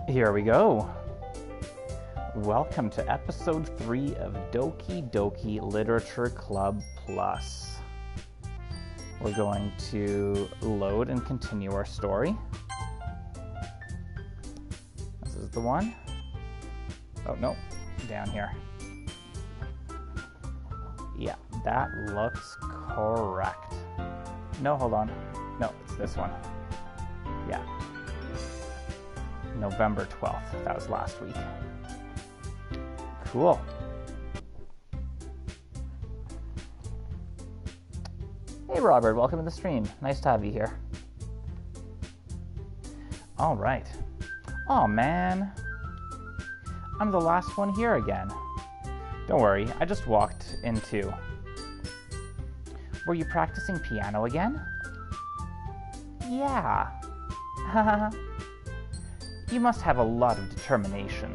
Here we go. Welcome to episode 3 of Doki Doki Literature Club Plus. We're going to load and continue our story. This is the one. Oh, no, down here. Yeah, that looks correct. No, hold on. No, it's this one. Yeah. November 12th. That was last week. Cool. Hey, Robert. Welcome to the stream. Nice to have you here. All right. Oh, man. I'm the last one here again. Don't worry. I just walked in too. Were you practicing piano again? Yeah. Haha. You must have a lot of determination.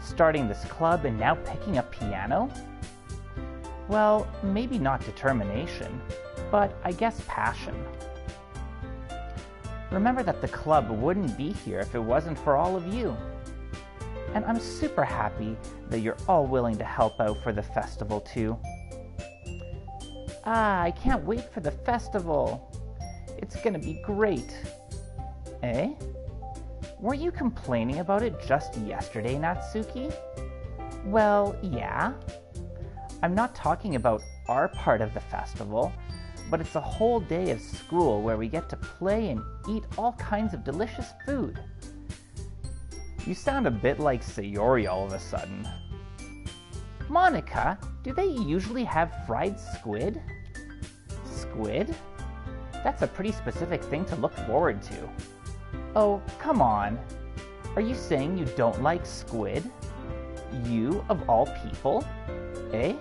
Starting this club and now picking up piano? Well, maybe not determination, but I guess passion. Remember that the club wouldn't be here if it wasn't for all of you. And I'm super happy that you're all willing to help out for the festival too. I can't wait for the festival. It's gonna be great. Eh? Weren't you complaining about it just yesterday, Natsuki? Well, yeah. I'm not talking about our part of the festival, but it's a whole day of school where we get to play and eat all kinds of delicious food. You sound a bit like Sayori all of a sudden. Monica, do they usually have fried squid? Squid? That's a pretty specific thing to look forward to. Oh, come on. Are you saying you don't like squid? You, of all people? Eh?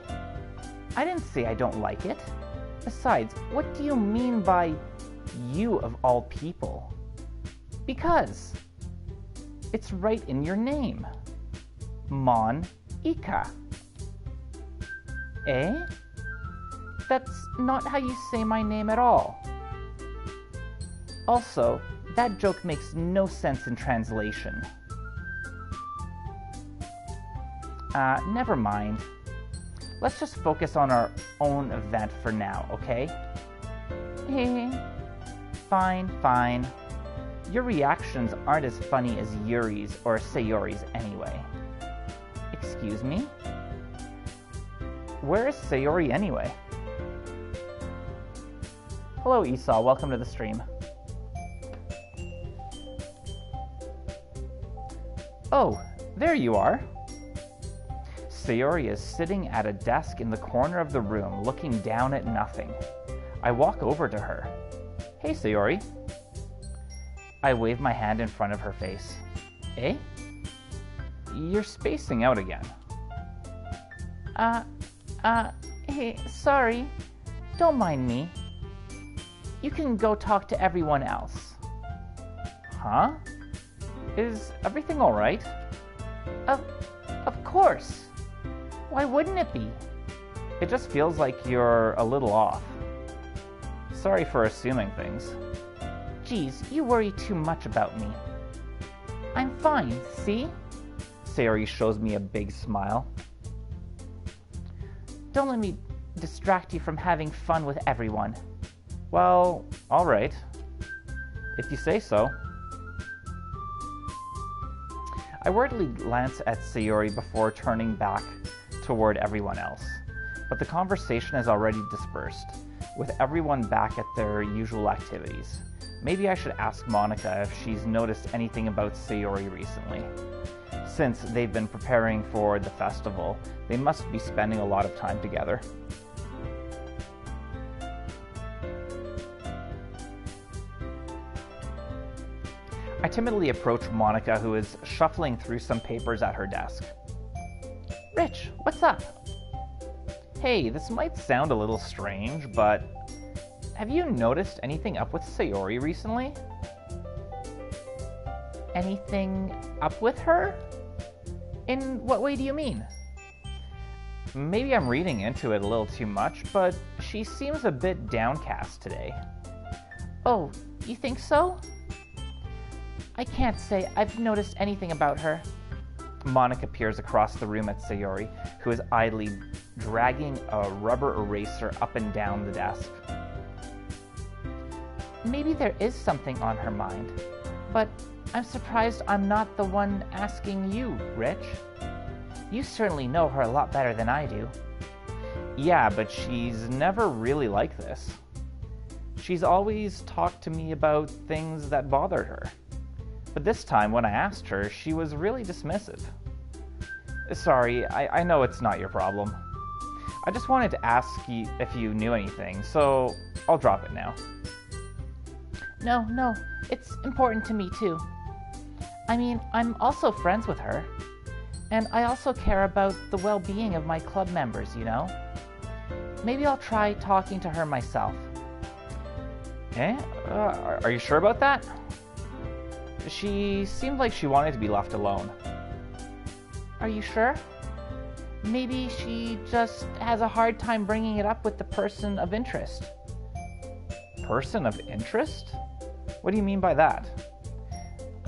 I didn't say I don't like it. Besides, what do you mean by you of all people? Because it's right in your name. Mon-ika. Eh? That's not how you say my name at all. Also, that joke makes no sense in translation. Never mind. Let's just focus on our own event for now, okay? Fine, fine. Your reactions aren't as funny as Yuri's or Sayori's anyway. Excuse me? Where is Sayori anyway? Hello, Esau. Welcome to the stream. Oh, there you are. Sayori is sitting at a desk in the corner of the room, looking down at nothing. I walk over to her. Hey, Sayori. I wave my hand in front of her face. Eh? You're spacing out again. Hey, sorry. Don't mind me. You can go talk to everyone else. Huh? Is everything all right? Of course. Why wouldn't it be? It just feels like you're a little off. Sorry for assuming things. Geez, you worry too much about me. I'm fine, see? Sayori shows me a big smile. Don't let me distract you from having fun with everyone. Well, all right. If you say so. I worriedly glance at Sayori before turning back toward everyone else, but the conversation has already dispersed, with everyone back at their usual activities. Maybe I should ask Monica if she's noticed anything about Sayori recently. Since they've been preparing for the festival, they must be spending a lot of time together. I timidly approach Monica, who is shuffling through some papers at her desk. Rich, what's up? Hey, this might sound a little strange, but have you noticed anything up with Sayori recently? Anything up with her? In what way do you mean? Maybe I'm reading into it a little too much, but she seems a bit downcast today. Oh, you think so? I can't say I've noticed anything about her. Monica peers across the room at Sayori, who is idly dragging a rubber eraser up and down the desk. Maybe there is something on her mind, but I'm surprised I'm not the one asking you, Rich. You certainly know her a lot better than I do. Yeah, but she's never really like this. She's always talked to me about things that bothered her. But this time, when I asked her, she was really dismissive. Sorry, I know it's not your problem. I just wanted to ask you if you knew anything, so I'll drop it now. No, it's important to me too. I mean, I'm also friends with her, and I also care about the well-being of my club members, you know? Maybe I'll try talking to her myself. Are you sure about that? She seemed like she wanted to be left alone. Are you sure? Maybe she just has a hard time bringing it up with the person of interest. Person of interest? What do you mean by that?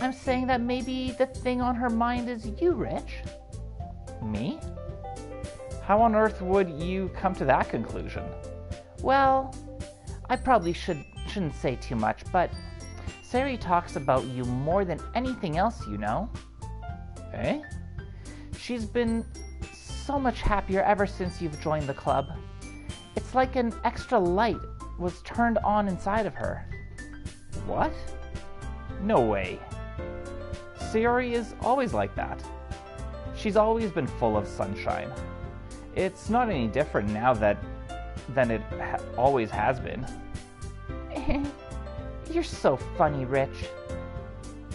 I'm saying that maybe the thing on her mind is you, Rich. Me? How on earth would you come to that conclusion? Well, I probably shouldn't say too much, but Sayori talks about you more than anything else, you know. Eh? She's been so much happier ever since you've joined the club. It's like an extra light was turned on inside of her. What? No way. Sayori is always like that. She's always been full of sunshine. It's not any different now than it always has been. You're so funny, Rich.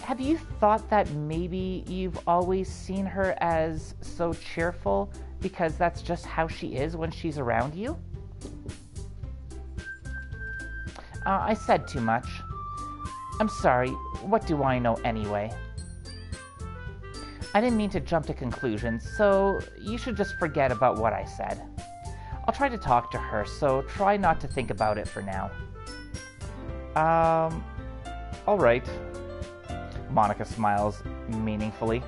Have you thought that maybe you've always seen her as so cheerful because that's just how she is when she's around you? I said too much. I'm sorry. What do I know anyway? I didn't mean to jump to conclusions, so you should just forget about what I said. I'll try to talk to her, so try not to think about it for now. All right. Monica smiles meaningfully.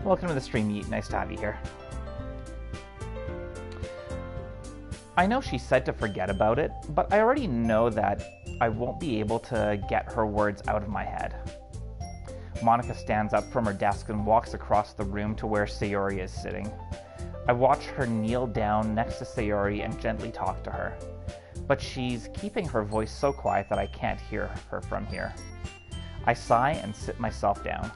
Welcome to the stream, Yeet. Nice to have you here. I know she said to forget about it, but I already know that I won't be able to get her words out of my head. Monica stands up from her desk and walks across the room to where Sayori is sitting. I watch her kneel down next to Sayori and gently talk to her, but she's keeping her voice so quiet that I can't hear her from here. I sigh and sit myself down.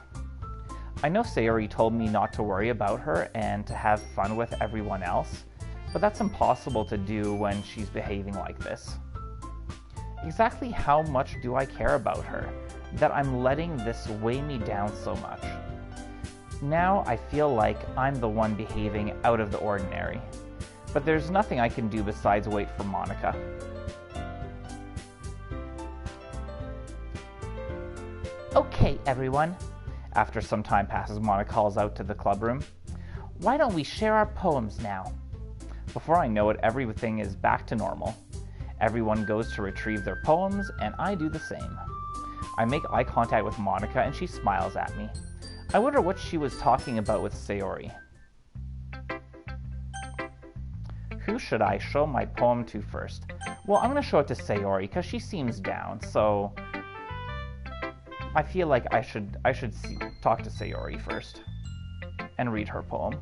I know Sayori told me not to worry about her and to have fun with everyone else, but that's impossible to do when she's behaving like this. Exactly how much do I care about her that I'm letting this weigh me down so much? Now I feel like I'm the one behaving out of the ordinary, but there's nothing I can do besides wait for Monica. Okay, everyone. After some time passes, Monica calls out to the club room. Why don't we share our poems now? Before I know it, everything is back to normal. Everyone goes to retrieve their poems, and I do the same. I make eye contact with Monica, and she smiles at me. I wonder what she was talking about with Sayori. Who should I show my poem to first? Well, I'm going to show it to Sayori, because she seems down, so I feel like I should talk to Sayori first and read her poem.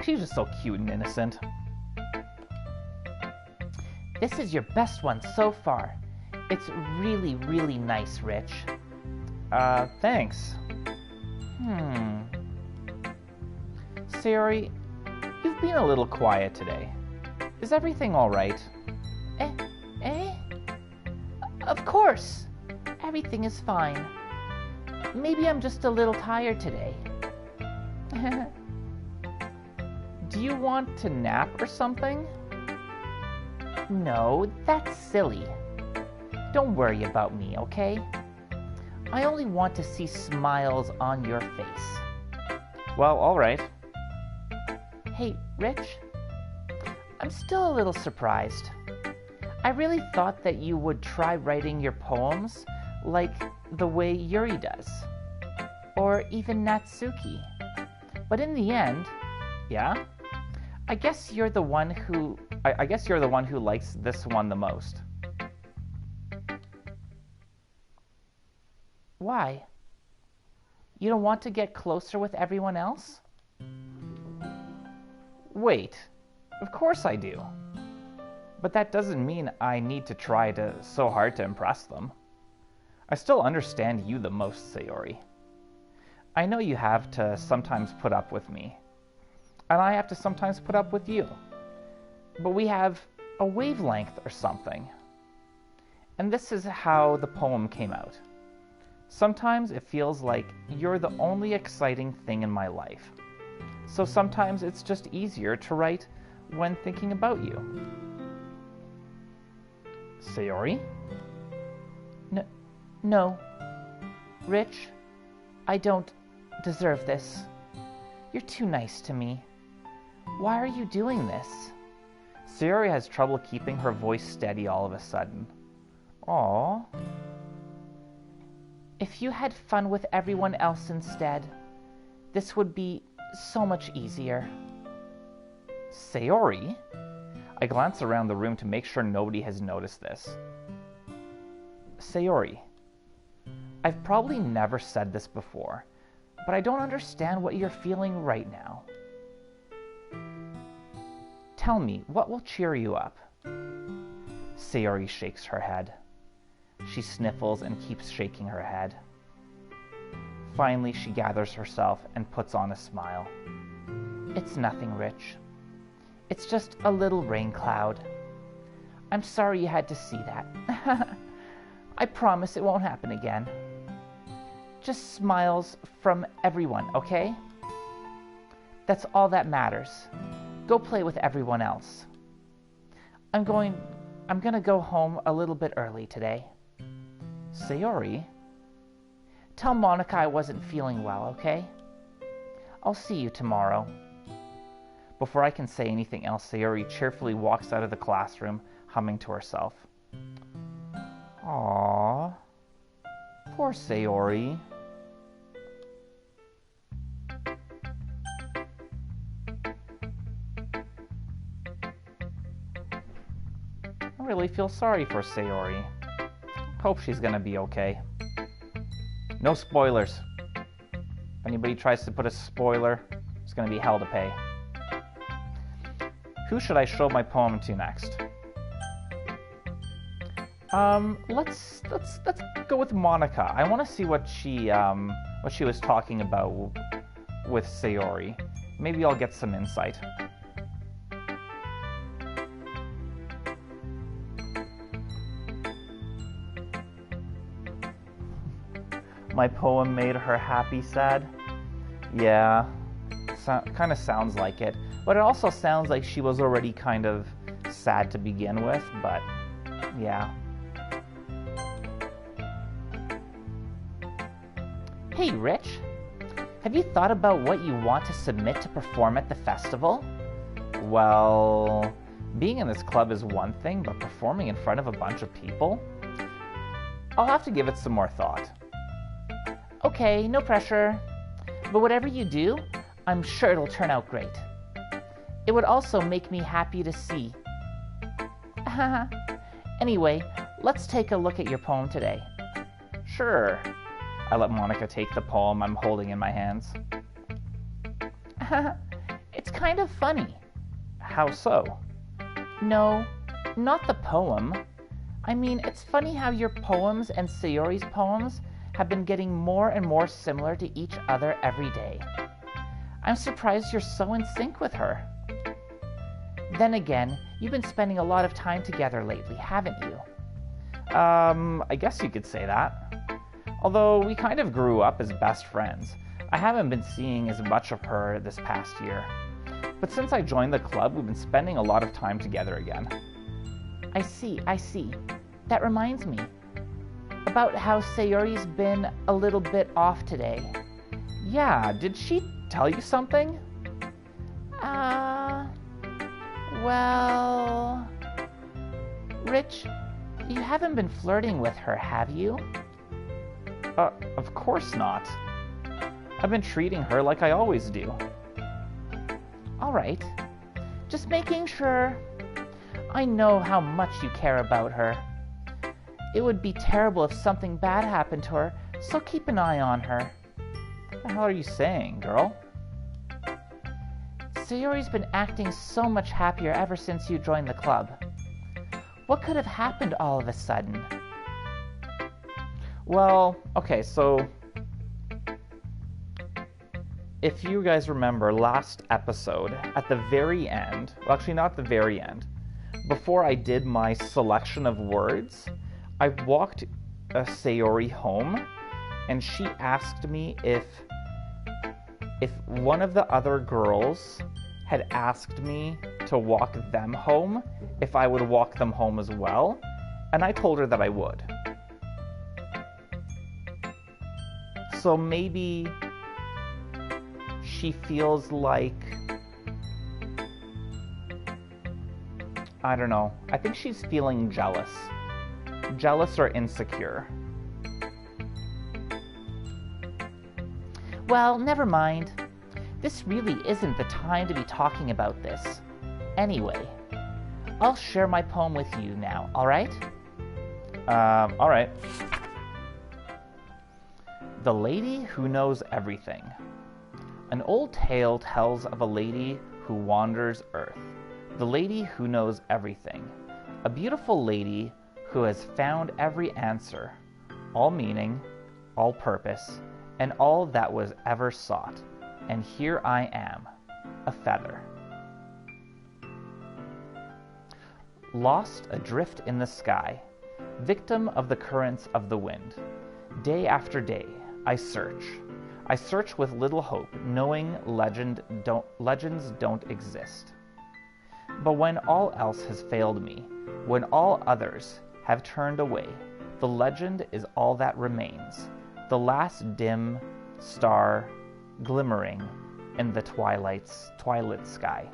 She's just so cute and innocent. This is your best one so far. It's really, really nice, Rich. Thanks. Sayori, you've been a little quiet today. Is everything all right? Of course. Everything is fine. Maybe I'm just a little tired today. Do you want to nap or something? No, that's silly. Don't worry about me, okay? I only want to see smiles on your face. Well, alright. Hey, Rich? I'm still a little surprised. I really thought that you would try writing your poems like the way Yuri does. Or even Natsuki. But in the end, yeah? I guess you're the one who likes this one the most. Why? You don't want to get closer with everyone else? Wait, of course I do. But that doesn't mean I need to try so hard to impress them. I still understand you the most, Sayori. I know you have to sometimes put up with me, and I have to sometimes put up with you. But we have a wavelength or something. And this is how the poem came out. Sometimes it feels like you're the only exciting thing in my life. So sometimes it's just easier to write when thinking about you. Sayori? No. Rich, I don't deserve this. You're too nice to me. Why are you doing this? Sayori has trouble keeping her voice steady all of a sudden. Aww. If you had fun with everyone else instead, this would be so much easier. Sayori? I glance around the room to make sure nobody has noticed this. Sayori, I've probably never said this before, but I don't understand what you're feeling right now. Tell me, what will cheer you up? Sayori shakes her head. She sniffles and keeps shaking her head. Finally, she gathers herself and puts on a smile. It's nothing, Rich. It's just a little rain cloud. I'm sorry you had to see that. I promise it won't happen again. Just smiles from everyone, okay? That's all that matters. Go play with everyone else. I'm gonna go home a little bit early today. Sayori? Tell Monica I wasn't feeling well, okay? I'll see you tomorrow. Before I can say anything else, Sayori cheerfully walks out of the classroom, humming to herself. Aww. Poor Sayori. I really feel sorry for Sayori. Hope she's gonna be okay. No spoilers. If anybody tries to put a spoiler, it's gonna be hell to pay. Who should I show my poem to next? Let's go with Monica. I want to see what she was talking about with Sayori. Maybe I'll get some insight. My poem made her happy, sad? Yeah, kind of sounds like it. But it also sounds like she was already kind of sad to begin with, but yeah. Hey, Rich, have you thought about what you want to submit to perform at the festival? Well, being in this club is one thing, but performing in front of a bunch of people? I'll have to give it some more thought. Okay, no pressure. But whatever you do, I'm sure it'll turn out great. It would also make me happy to see. Anyway, let's take a look at your poem today. Sure. I let Monica take the poem I'm holding in my hands. It's kind of funny. How so? No, not the poem. I mean, it's funny how your poems and Sayori's poems have been getting more and more similar to each other every day. I'm surprised you're so in sync with her. Then again, you've been spending a lot of time together lately, haven't you? I guess you could say that. Although we kind of grew up as best friends, I haven't been seeing as much of her this past year. But since I joined the club, we've been spending a lot of time together again. I see. That reminds me. about how Sayori's been a little bit off today. Yeah, did she tell you something? Well... Rich, you haven't been flirting with her, have you? Of course not. I've been treating her like I always do. Alright. Just making sure. I know how much you care about her. It would be terrible if something bad happened to her, so keep an eye on her. What the hell are you saying, girl? Sayori's been acting so much happier ever since you joined the club. What could have happened all of a sudden? Well, okay, so if you guys remember last episode, at the very end, well, actually not the very end, before I did my selection of words, I walked Sayori home, and she asked me if one of the other girls had asked me to walk them home, if I would walk them home as well, and I told her that I would. So maybe she feels like, I don't know, I think she's feeling jealous. Jealous or insecure. Well, never mind. This really isn't the time to be talking about this. Anyway, I'll share my poem with you now, alright? Alright. The Lady Who Knows Everything. An old tale tells of a lady who wanders earth. The lady who knows everything. A beautiful lady who has found every answer, all meaning, all purpose, and all that was ever sought. And here I am, a feather. Lost adrift in the sky, victim of the currents of the wind. Day after day, I search. I search with little hope, knowing legends don't exist. But when all else has failed me, when all others have turned away, the legend is all that remains, the last dim star glimmering in the twilight sky.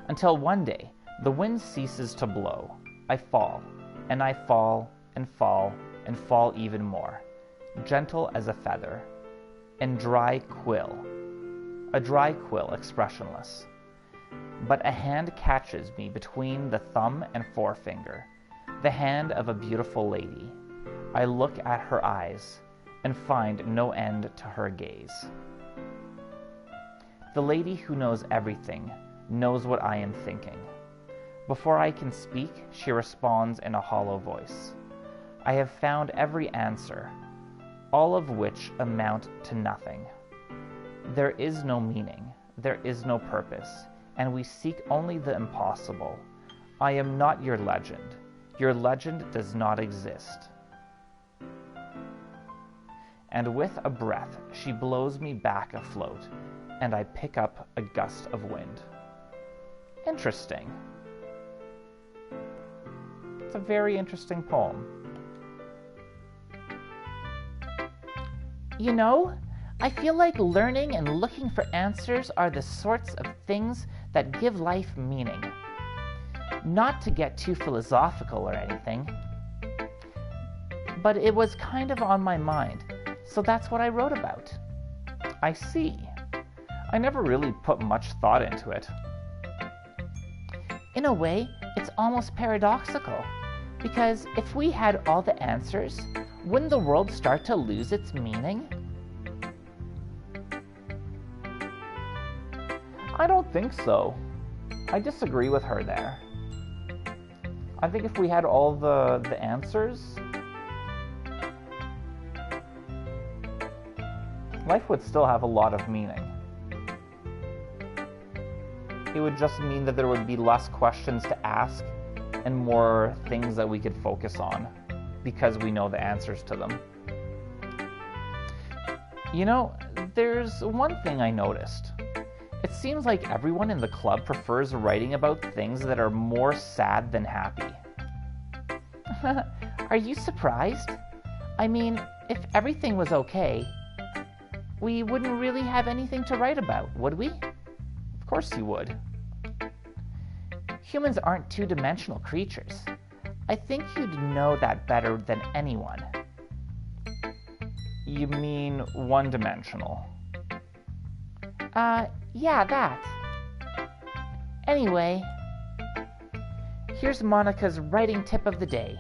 Until one day, the wind ceases to blow. I fall, and I fall, and fall, and fall even more, gentle as a feather, and a dry quill, expressionless. But a hand catches me between the thumb and forefinger, the hand of a beautiful lady. I look at her eyes and find no end to her gaze. The lady who knows everything knows what I am thinking. Before I can speak, she responds in a hollow voice. I have found every answer, all of which amount to nothing. There is no meaning, there is no purpose, and we seek only the impossible. I am not your legend. Your legend does not exist. And with a breath, she blows me back afloat, and I pick up a gust of wind. Interesting. It's a very interesting poem. You know, I feel like learning and looking for answers are the sorts of things that give life meaning. Not to get too philosophical or anything, but it was kind of on my mind, so that's what I wrote about. I see. I never really put much thought into it. In a way, it's almost paradoxical, because if we had all the answers, wouldn't the world start to lose its meaning? I don't think so. I disagree with her there. I think if we had all the answers, life would still have a lot of meaning. It would just mean that there would be less questions to ask and more things that we could focus on because we know the answers to them. You know, there's one thing I noticed. It seems like everyone in the club prefers writing about things that are more sad than happy. Are you surprised? I mean, if everything was okay, we wouldn't really have anything to write about, would we? Of course you would. Humans aren't two-dimensional creatures. I think you'd know that better than anyone. You mean one-dimensional? Yeah, that. Anyway, here's Monica's writing tip of the day.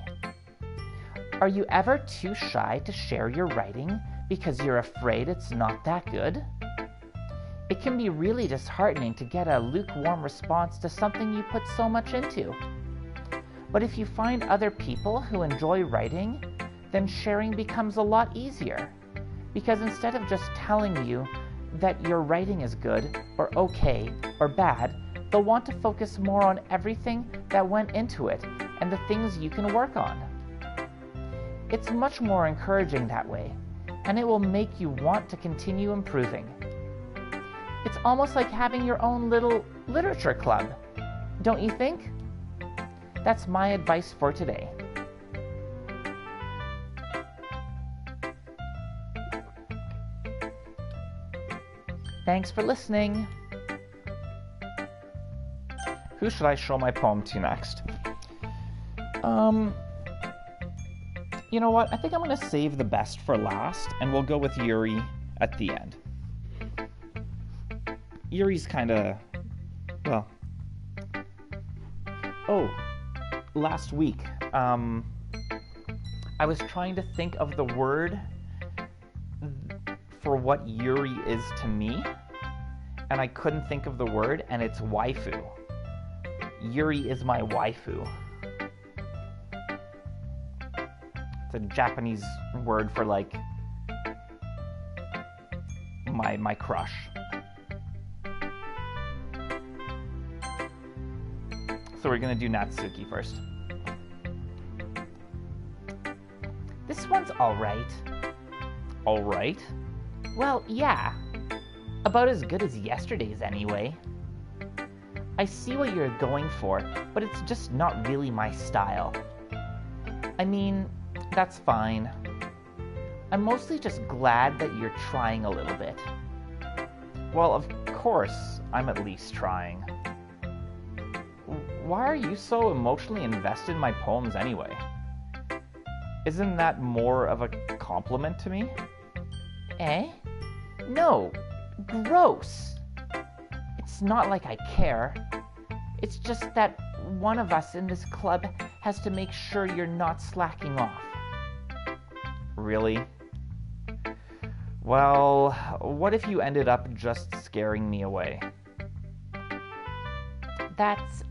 Are you ever too shy to share your writing because you're afraid it's not that good? It can be really disheartening to get a lukewarm response to something you put so much into. But if you find other people who enjoy writing, then sharing becomes a lot easier. Because instead of just telling you that your writing is good, or okay, or bad, they'll want to focus more on everything that went into it and the things you can work on. It's much more encouraging that way, and it will make you want to continue improving. It's almost like having your own little literature club, don't you think? That's my advice for today. Thanks for listening. Who should I show my poem to next? You know what? I think I'm going to save the best for last, and we'll go with Yuri at the end. Yuri's kind of, well... Oh, last week, I was trying to think of the word for what Yuri is to me, and I couldn't think of the word, and it's waifu. Yuri is my waifu. It's a Japanese word for, like, my crush. So we're going to do Natsuki first. This one's alright. Alright? Well, yeah. About as good as yesterday's anyway. I see what you're going for, but it's just not really my style. I mean, that's fine. I'm mostly just glad that you're trying a little bit. Well, of course, I'm at least trying. Why are you so emotionally invested in my poems anyway? Isn't that more of a compliment to me? Eh? No. Gross. It's not like I care. It's just that one of us in this club has to make sure you're not slacking off. Really? Well, what if you ended up just scaring me away? That's,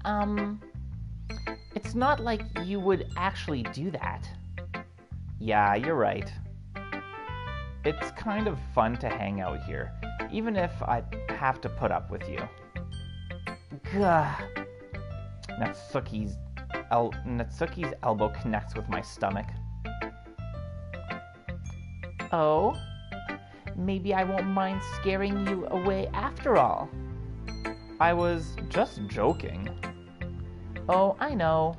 it's not like you would actually do that. Yeah, you're right. It's kind of fun to hang out here, even if I have to put up with you. Gah. Natsuki's elbow connects with my stomach. Oh? Maybe I won't mind scaring you away after all. I was just joking. Oh, I know.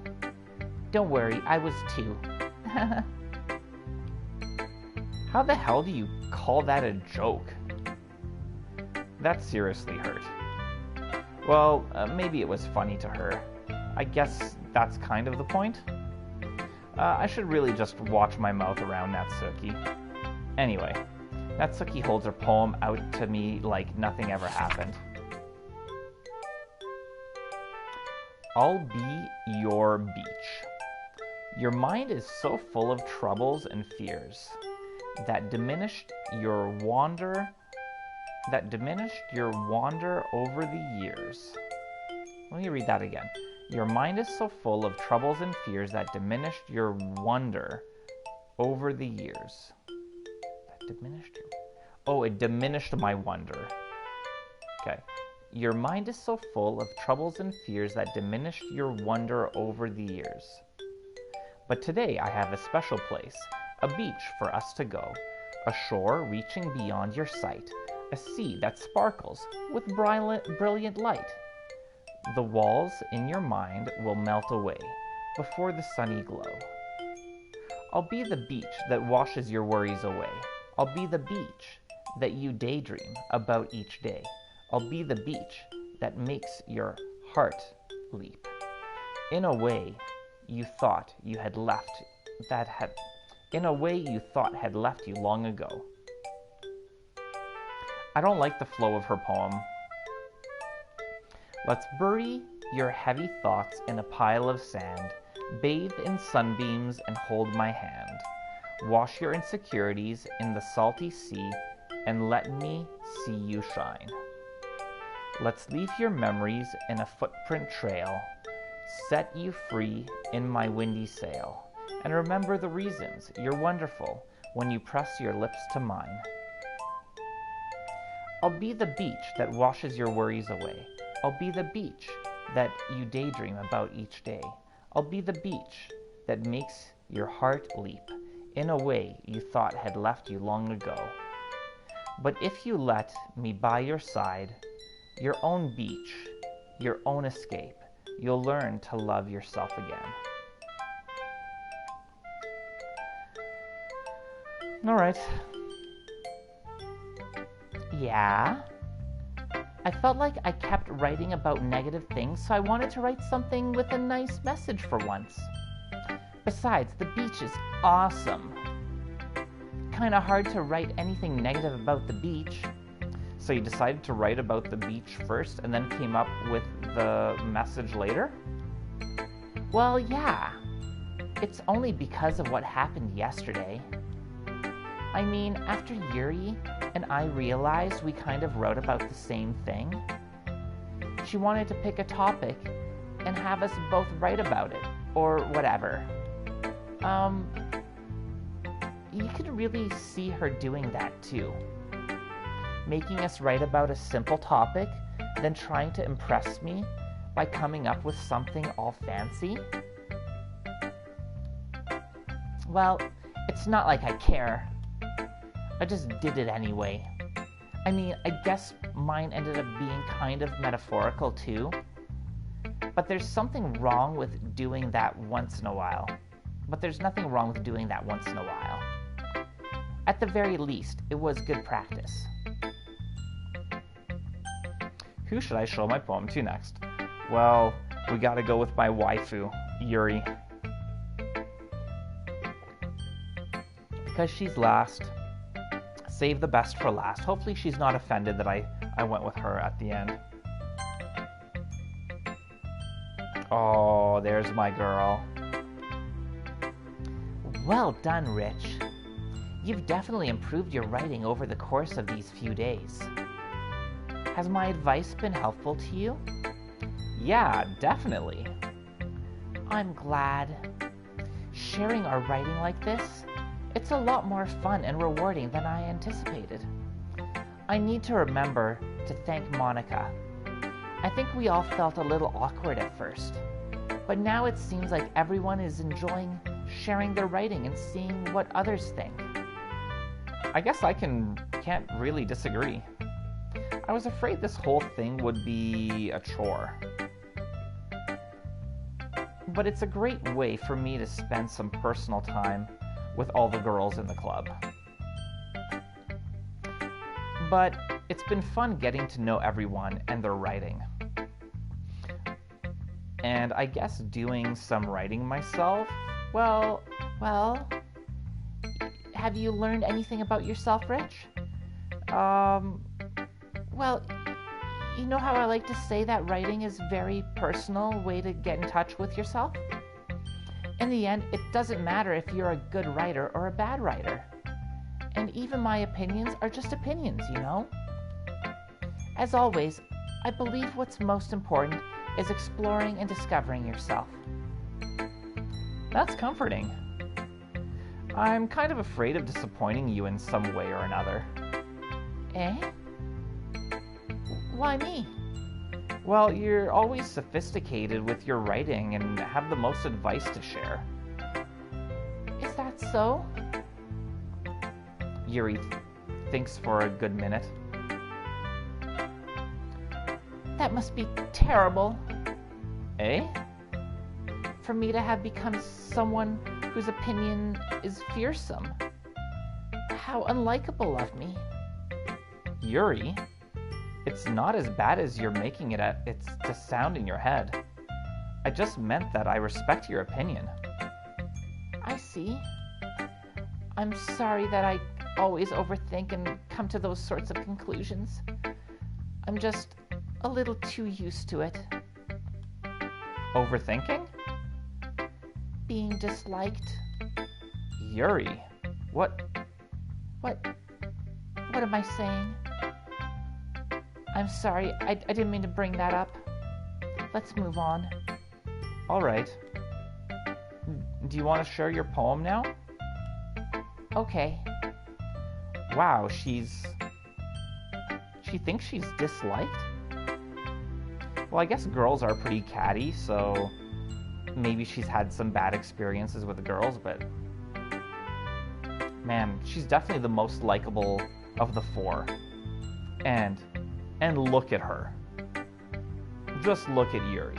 Don't worry, I was too. How the hell do you call that a joke? That seriously hurt. Well, maybe it was funny to her. I guess that's kind of the point. I should really just watch my mouth around Natsuki. Anyway, Natsuki holds her poem out to me like nothing ever happened. I'll be your beach. Your mind is so full of troubles and fears that diminished your wander over the years. Let me read that again. Your mind is so full of troubles and fears that diminished your wonder over the years. That diminished your... Oh, it diminished my wonder. Okay. Your mind is so full of troubles and fears that diminished your wonder over the years. But today I have a special place, a beach for us to go, a shore reaching beyond your sight, a sea that sparkles with brilliant light. The walls in your mind will melt away before the sunny glow. I'll be the beach that washes your worries away. I'll be the beach that you daydream about each day. I'll be the beach that makes your heart leap. In a way you thought had left you long ago. I don't like the flow of her poem. Let's bury your heavy thoughts in a pile of sand, bathe in sunbeams and hold my hand. Wash your insecurities in the salty sea and let me see you shine. Let's leave your memories in a footprint trail, set you free in my windy sail, and remember the reasons you're wonderful when you press your lips to mine. I'll be the beach that washes your worries away. I'll be the beach that you daydream about each day. I'll be the beach that makes your heart leap in a way you thought had left you long ago. But if you let me by your side, your own beach, your own escape, you'll learn to love yourself again. All right. Yeah? I felt like I kept writing about negative things, so I wanted to write something with a nice message for once. Besides, the beach is awesome. Kinda hard to write anything negative about the beach. So you decided to write about the beach first and then came up with the message later? Well, yeah. It's only because of what happened yesterday. I mean, after Yuri and I realized we kind of wrote about the same thing, she wanted to pick a topic and have us both write about it, or whatever. You could really see her doing that too. Making us write about a simple topic, then trying to impress me by coming up with something all fancy. Well, it's not like I care. I just did it anyway. I mean, I guess mine ended up being kind of metaphorical too. But there's something wrong with doing that once in a while. But there's nothing wrong with doing that once in a while. At the very least, it was good practice. Who should I show my poem to next? Well, we gotta go with my waifu, Yuri. Because she's last. Save the best for last. Hopefully she's not offended that I went with her at the end. Oh, there's my girl. Well done, Rich. You've definitely improved your writing over the course of these few days. Has my advice been helpful to you? Yeah, definitely. I'm glad. Sharing our writing like this, it's a lot more fun and rewarding than I anticipated. I need to remember to thank Monica. I think we all felt a little awkward at first, but now it seems like everyone is enjoying sharing their writing and seeing what others think. I guess I can't really disagree. I was afraid this whole thing would be a chore. But it's a great way for me to spend some personal time with all the girls in the club. But it's been fun getting to know everyone and their writing. And I guess doing some writing myself, well, have you learned anything about yourself, Rich? Well, you know how I like to say that writing is a very personal way to get in touch with yourself? In the end, it doesn't matter if you're a good writer or a bad writer. And even my opinions are just opinions, you know? As always, I believe what's most important is exploring and discovering yourself. That's comforting. I'm kind of afraid of disappointing you in some way or another. Eh? Why me? Well, you're always sophisticated with your writing and have the most advice to share. Is that so? Yuri thinks for a good minute. That must be terrible. Eh? for me to have become someone whose opinion is fearsome. How unlikable of me. Yuri, it's not as bad as you're making it it's to sound in your head. I just meant that I respect your opinion. I see. I'm sorry that I always overthink and come to those sorts of conclusions. I'm just a little too used to it. Overthinking? Being disliked. Yuri, what am I saying? I'm sorry, I didn't mean to bring that up. Let's move on. All right. Do you want to share your poem now? Okay. Wow, she thinks she's disliked? Well, I guess girls are pretty catty, so maybe she's had some bad experiences with the girls, but man, she's definitely the most likable of the four. And look at her. Just look at Yuri.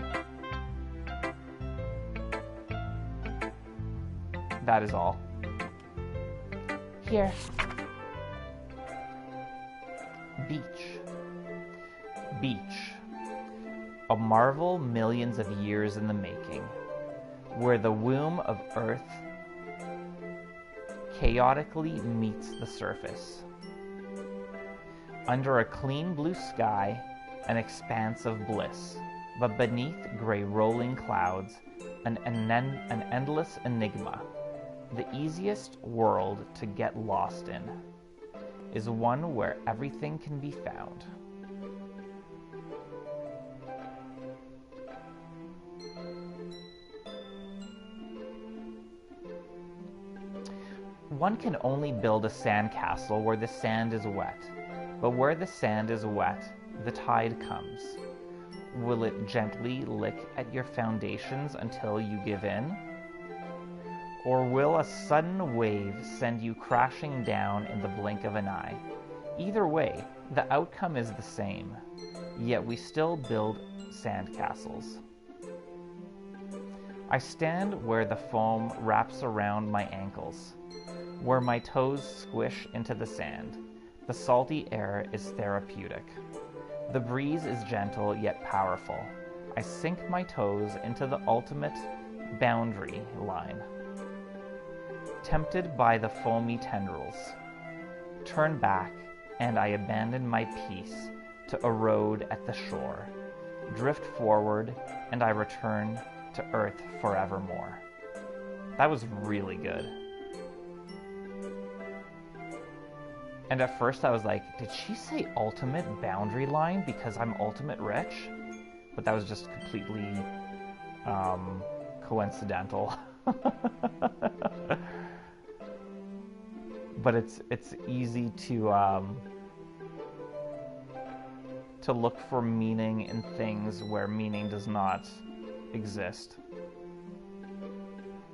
That is all. Here. Beach. A marvel millions of years in the making, where the womb of Earth chaotically meets the surface. Under a clean blue sky, an expanse of bliss, but beneath gray rolling clouds, an endless enigma. The easiest world to get lost in is one where everything can be found. One can only build a sandcastle where the sand is wet, but where the sand is wet, the tide comes. Will it gently lick at your foundations until you give in? Or will a sudden wave send you crashing down in the blink of an eye? Either way, the outcome is the same, yet we still build sandcastles. I stand where the foam wraps around my ankles, where my toes squish into the sand. The salty air is therapeutic. The breeze is gentle yet powerful. I sink my toes into the ultimate boundary line. Tempted by the foamy tendrils, turn back, and I abandon my peace to erode at the shore, drift forward, and I return to earth forevermore. That was really good. And at first I was like, did she say ultimate boundary line because I'm UltimateRich? But that was just completely coincidental. But it's easy to look for meaning in things where meaning does not exist,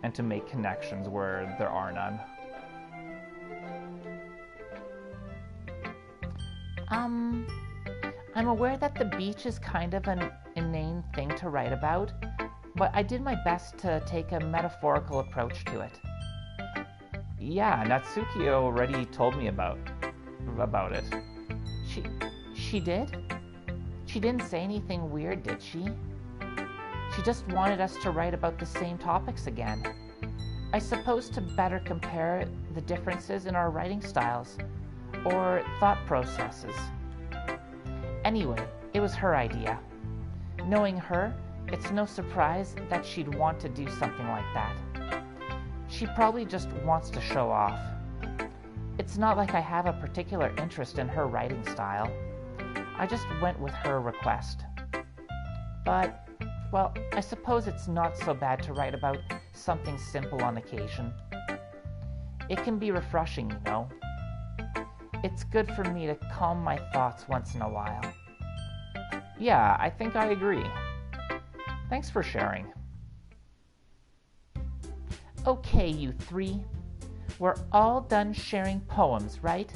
and to make connections where there are none. I'm aware that the beach is kind of an inane thing to write about, but I did my best to take a metaphorical approach to it. Yeah, Natsuki already told me about it. She did? She didn't say anything weird, did she? She just wanted us to write about the same topics again. I suppose to better compare the differences in our writing styles or thought processes. Anyway, it was her idea. Knowing her, it's no surprise that she'd want to do something like that. She probably just wants to show off. It's not like I have a particular interest in her writing style. I just went with her request. But, well, I suppose it's not so bad to write about something simple on occasion. It can be refreshing, you know. It's good for me to calm my thoughts once in a while. Yeah, I think I agree. Thanks for sharing. Okay, you three. We're all done sharing poems, right?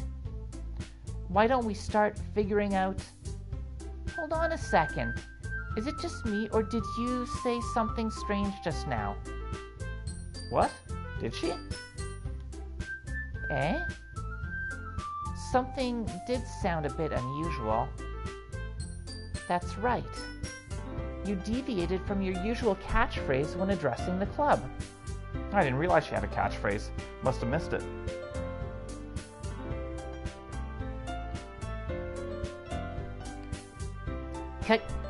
Why don't we start figuring out... Hold on a second. Is it just me, or did you say something strange just now? What? Did she? Eh? Something did sound a bit unusual. That's right. You deviated from your usual catchphrase when addressing the club. I didn't realize she had a catchphrase. Must have missed it.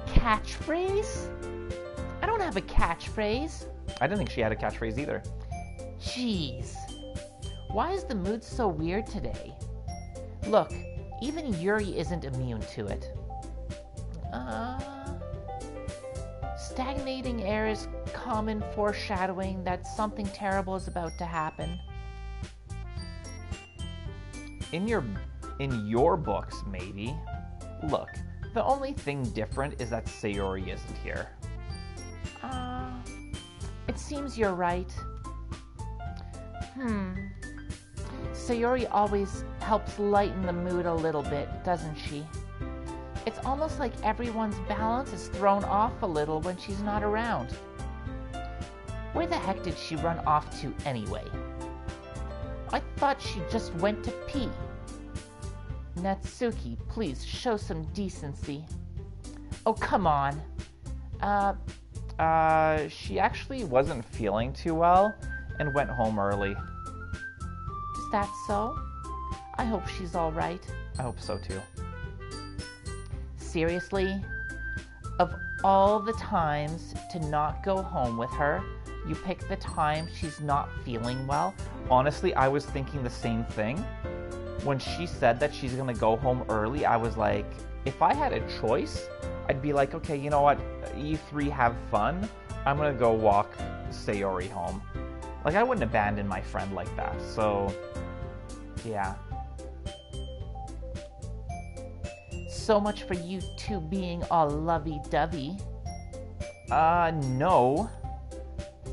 Catchphrase? I don't have a catchphrase. I didn't think she had a catchphrase either. Jeez. Why is the mood so weird today? Look, even Yuri isn't immune to it. Stagnating air is common foreshadowing that something terrible is about to happen. In your books, maybe. Look, the only thing different is that Sayori isn't here. It seems you're right. Sayori always helps lighten the mood a little bit, doesn't she? It's almost like everyone's balance is thrown off a little when she's not around. Where the heck did she run off to anyway? I thought she just went to pee. Natsuki, please show some decency. Oh, come on. She actually wasn't feeling too well and went home early. Is that so? I hope she's all right. I hope so too. Seriously? Of all the times to not go home with her, you pick the time she's not feeling well? Honestly, I was thinking the same thing. When she said that she's gonna go home early, I was like, if I had a choice, I'd be like, okay, you know what? You three have fun. I'm gonna go walk Sayori home. Like, I wouldn't abandon my friend like that, so yeah. So much for you two being all lovey-dovey. No.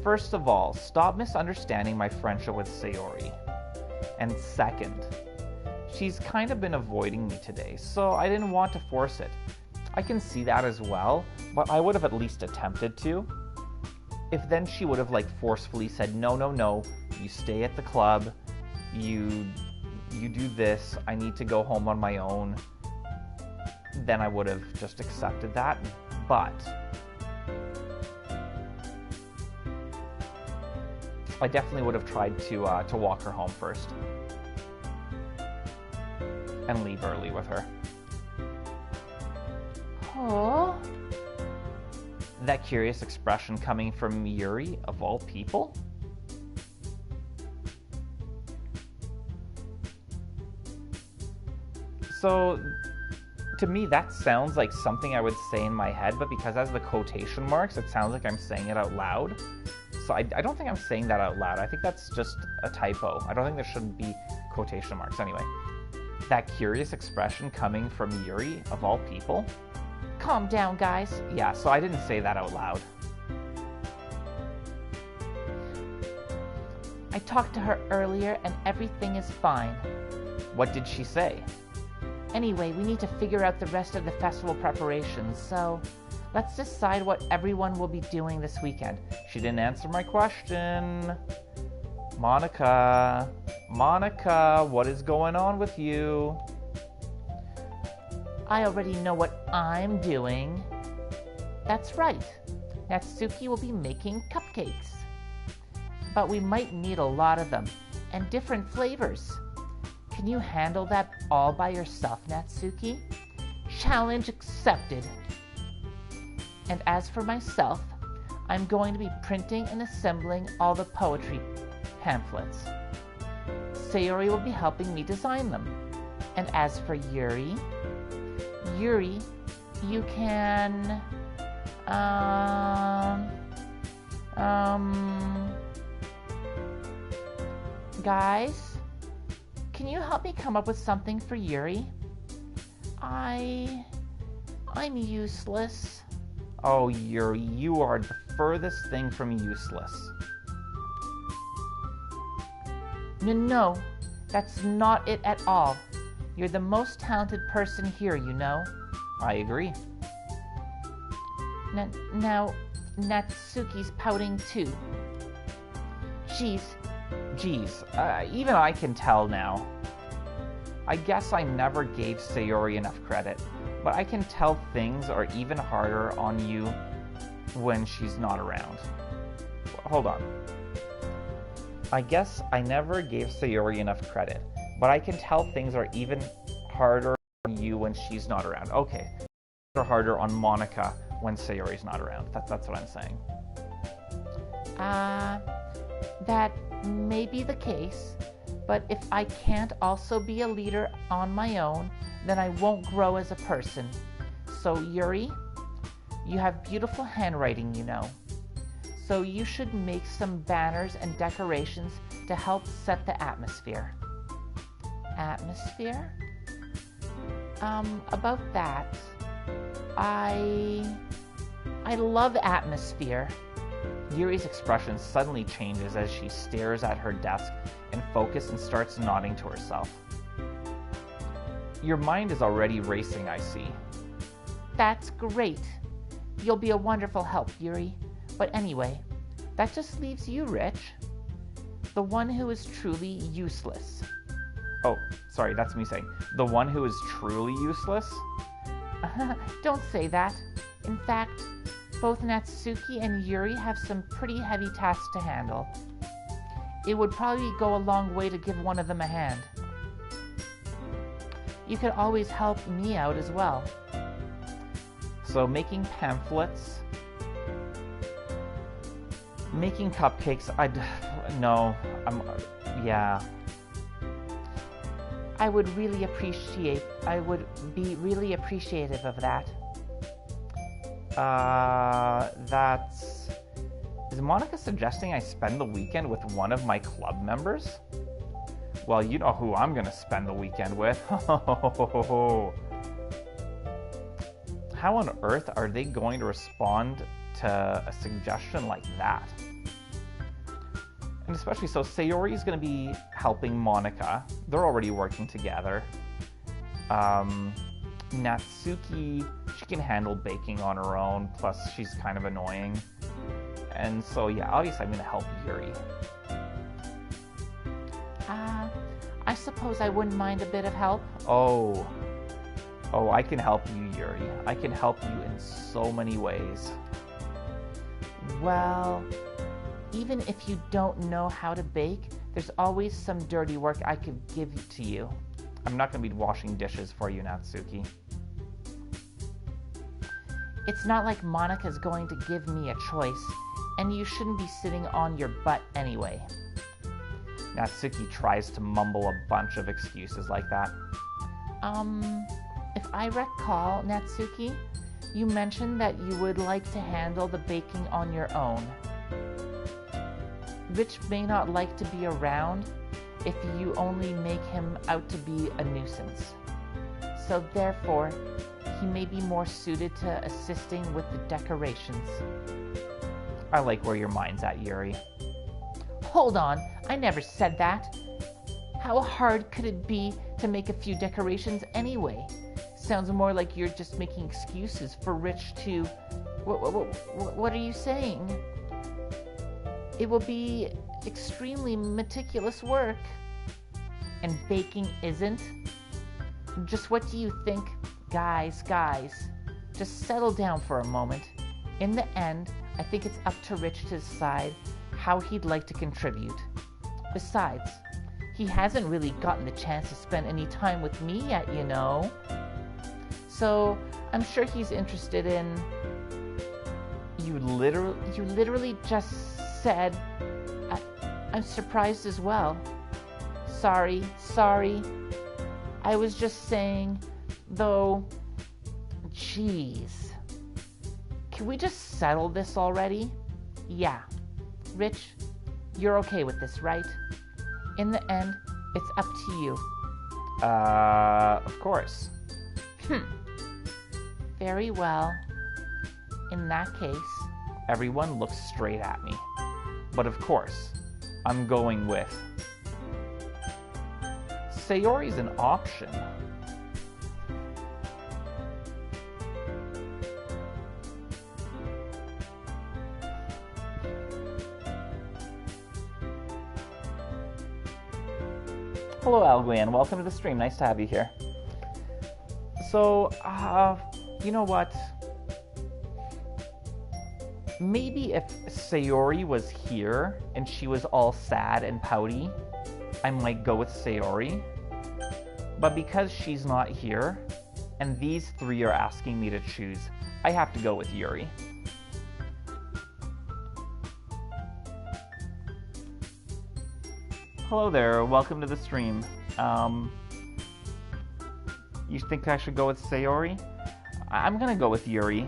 First of all, stop misunderstanding my friendship with Sayori. And second, she's kind of been avoiding me today, so I didn't want to force it. I can see that as well, but I would have at least attempted to. If then she would have forcefully said, no, you stay at the club, you do this, I need to go home on my own, then I would have just accepted that. But I definitely would have tried to walk her home first and leave early with her. Oh. That curious expression coming from Yuri, of all people? So, to me, that sounds like something I would say in my head, but because it has the quotation marks, it sounds like I'm saying it out loud. So I don't think I'm saying that out loud. I think that's just a typo. I don't think there shouldn't be quotation marks. Anyway, that curious expression coming from Yuri, of all people? Calm down, guys. Yeah, so I didn't say that out loud. I talked to her earlier and everything is fine. What did she say? Anyway, we need to figure out the rest of the festival preparations, so let's decide what everyone will be doing this weekend. She didn't answer my question. Monica, what is going on with you? I already know what I'm doing. That's right. Natsuki will be making cupcakes. But we might need a lot of them, and different flavors. Can you handle that all by yourself, Natsuki? Challenge accepted. And as for myself, I'm going to be printing and assembling all the poetry pamphlets. Sayori will be helping me design them. And as for Yuri, you can, guys, can you help me come up with something for Yuri? I'm useless. Oh, Yuri, you are the furthest thing from useless. No, that's not it at all. You're the most talented person here, you know. I agree. Now, Natsuki's pouting too. Jeez, even I can tell now. I guess I never gave Sayori enough credit, but I can tell things are even harder on you when she's not around. Hold on. I guess I never gave Sayori enough credit, but I can tell things are even harder on you when she's not around. Okay. They're harder on Monica when Sayori's not around. That's what I'm saying. That may be the case, but if I can't also be a leader on my own, then I won't grow as a person. So, Yuri, you have beautiful handwriting, you know. So you should make some banners and decorations to help set the atmosphere. Atmosphere? About that, I love atmosphere. Yuri's expression suddenly changes as she stares at her desk in focus and starts nodding to herself. Your mind is already racing, I see. That's great. You'll be a wonderful help, Yuri. But anyway, that just leaves you, Rich. The one who is truly useless. Oh, sorry, that's me saying. The one who is truly useless? Don't say that. In fact, both Natsuki and Yuri have some pretty heavy tasks to handle. It would probably go a long way to give one of them a hand. You could always help me out as well. So making pamphlets, making cupcakes, yeah. I would be really appreciative of that. Is Monica suggesting I spend the weekend with one of my club members? Well, you know who I'm gonna spend the weekend with. How on earth are they going to respond to a suggestion like that? And especially so, Sayori's going to be helping Monica. They're already working together. Natsuki, she can handle baking on her own, plus she's kind of annoying. And so, yeah, obviously I'm going to help Yuri. I suppose I wouldn't mind a bit of help. Oh, I can help you, Yuri. I can help you in so many ways. Well, even if you don't know how to bake, there's always some dirty work I could give to you. I'm not going to be washing dishes for you, Natsuki. It's not like Monica's going to give me a choice, and you shouldn't be sitting on your butt anyway. Natsuki tries to mumble a bunch of excuses like that. If I recall, Natsuki, you mentioned that you would like to handle the baking on your own. Rich may not like to be around if you only make him out to be a nuisance. So therefore, he may be more suited to assisting with the decorations. I like where your mind's at, Yuri. Hold on, I never said that. How hard could it be to make a few decorations anyway? Sounds more like you're just making excuses for Rich to... What are you saying? It will be extremely meticulous work. And baking isn't? Just what do you think? Guys, just settle down for a moment. In the end, I think it's up to Rich to decide how he'd like to contribute. Besides, he hasn't really gotten the chance to spend any time with me yet, you know. So, I'm sure he's interested in... You literally just said... I'm surprised as well. Sorry. I was just saying, though... Jeez. Can we just settle this already? Yeah. Rich, you're okay with this, right? In the end, it's up to you. Of course. Very well. In that case... Everyone looks straight at me. But of course, I'm going with... Sayori's an option. Hello, Alguian. Welcome to the stream. Nice to have you here. So, you know what? Maybe if Sayori was here and she was all sad and pouty, I might go with Sayori. But because she's not here, and these three are asking me to choose, I have to go with Yuri. Hello there, welcome to the stream. You think I should go with Sayori? I'm gonna go with Yuri,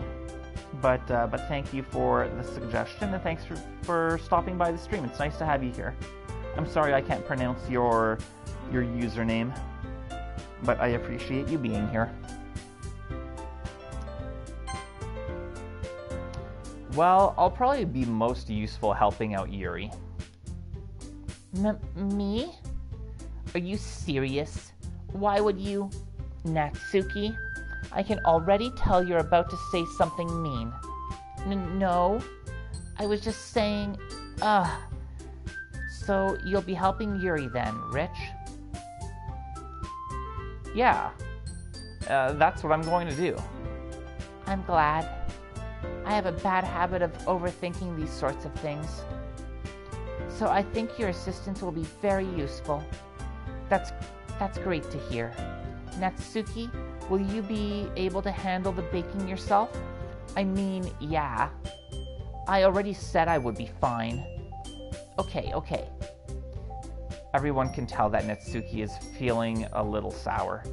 but thank you for the suggestion, and thanks for stopping by the stream. It's nice to have you here. I'm sorry I can't pronounce your username, but I appreciate you being here. Well, I'll probably be most useful helping out Yuri. Me? Are you serious? Why would you... Natsuki, I can already tell you're about to say something mean. No, I was just saying, So you'll be helping Yuri then, Rich? Yeah, that's what I'm going to do. I'm glad. I have a bad habit of overthinking these sorts of things. So I think your assistance will be very useful. That's great to hear. Natsuki, will you be able to handle the baking yourself? I mean, yeah. I already said I would be fine. Okay. Everyone can tell that Natsuki is feeling a little sour.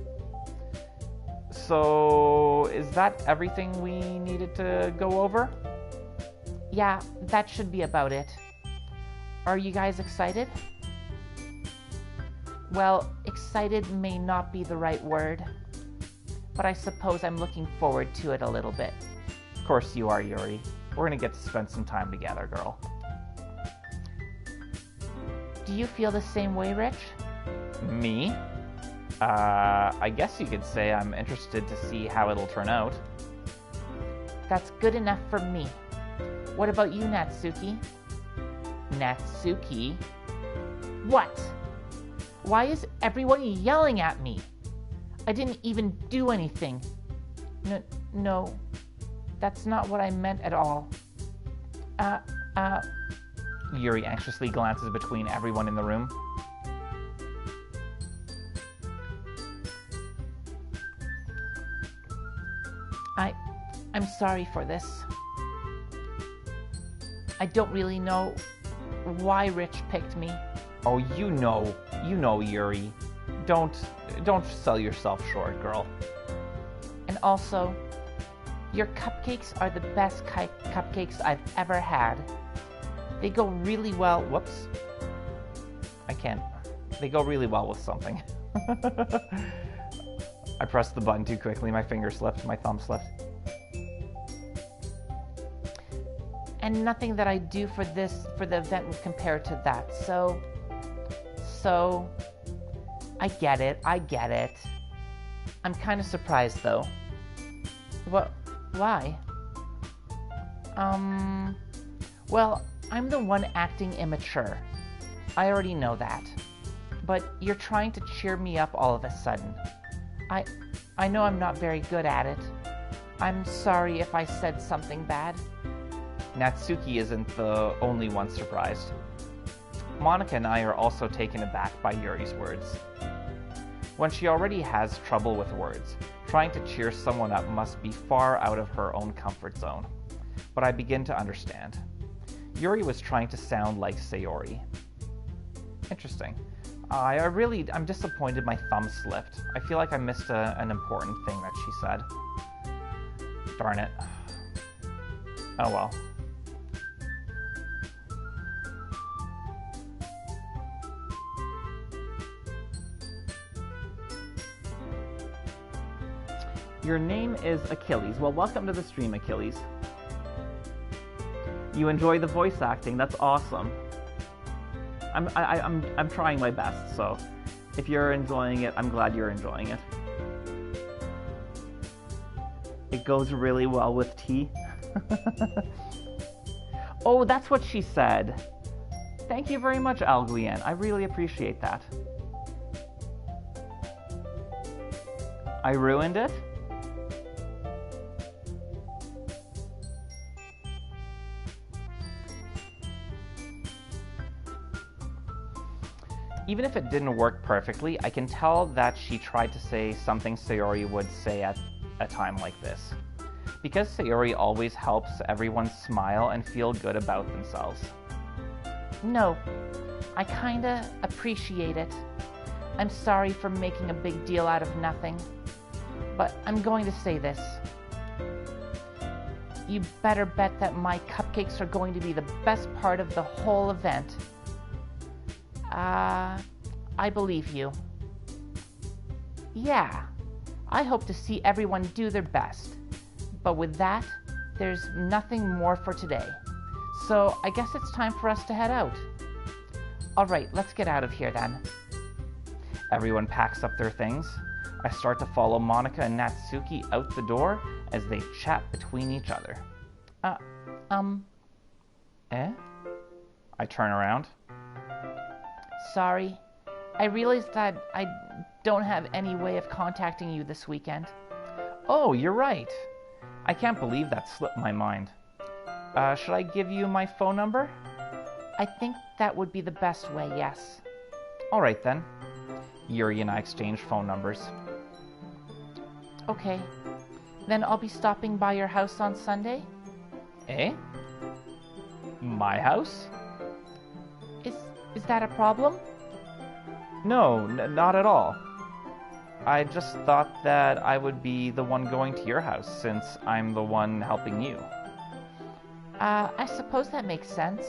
So, is that everything we needed to go over? Yeah, that should be about it. Are you guys excited? Well, excited may not be the right word, but I suppose I'm looking forward to it a little bit. Of course you are, Yuri. We're gonna get to spend some time together, girl. Do you feel the same way, Rich? Me? I guess you could say I'm interested to see how it'll turn out. That's good enough for me. What about you, Natsuki? Natsuki? What? Why is everyone yelling at me? I didn't even do anything. No, that's not what I meant at all. Yuri anxiously glances between everyone in the room. I'm sorry for this. I don't really know why Rich picked me. Oh, you know, Yuri. Don't sell yourself short, girl. And also, your cupcakes are the best cupcakes I've ever had. They go really well. Whoops. I can't. They go really well with something. I pressed the button too quickly. My finger slipped. My thumb slipped. And nothing that I do for the event will compare to that. So, I get it. I'm kind of surprised, though. What? Why? Well, I'm the one acting immature. I already know that. But you're trying to cheer me up all of a sudden. I know I'm not very good at it. I'm sorry if I said something bad. Natsuki isn't the only one surprised. Monica and I are also taken aback by Yuri's words. When she already has trouble with words, trying to cheer someone up must be far out of her own comfort zone. But I begin to understand. Yuri was trying to sound like Sayori. Interesting. I'm disappointed my thumb slipped. I feel like I missed an important thing that she said. Darn it. Oh well. Your name is Achilles. Well, welcome to the stream, Achilles. You enjoy the voice acting. That's awesome. I'm trying my best, so if you're enjoying it, I'm glad you're enjoying it. It goes really well with tea. Oh, that's what she said. Thank you very much, Alguien. I really appreciate that. I ruined it? Even if it didn't work perfectly, I can tell that she tried to say something Sayori would say at a time like this. Because Sayori always helps everyone smile and feel good about themselves. No, I kinda appreciate it. I'm sorry for making a big deal out of nothing, but I'm going to say this. You better bet that my cupcakes are going to be the best part of the whole event. I believe you. Yeah, I hope to see everyone do their best. But with that, there's nothing more for today. So I guess it's time for us to head out. Alright, let's get out of here then. Everyone packs up their things. I start to follow Monica and Natsuki out the door as they chat between each other. Eh? I turn around. Sorry. I realized that I don't have any way of contacting you this weekend. Oh, you're right. I can't believe that slipped my mind. Should I give you my phone number? I think that would be the best way, yes. Alright then. Yuri and I exchange phone numbers. Okay. Then I'll be stopping by your house on Sunday? Eh? My house? Is that a problem? No, not at all. I just thought that I would be the one going to your house since I'm the one helping you. I suppose that makes sense.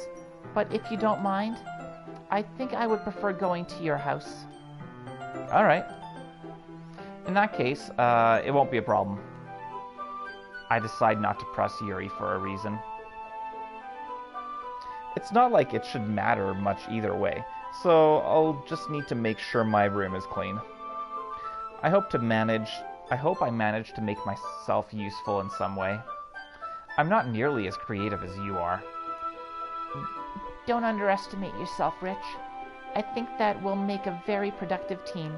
But if you don't mind, I think I would prefer going to your house. Alright. In that case, it won't be a problem. I decide not to press Yuri for a reason. It's not like it should matter much either way, so I'll just need to make sure my room is clean. I hope I manage to make myself useful in some way. I'm not nearly as creative as you are. Don't underestimate yourself, Rich. I think that we'll make a very productive team.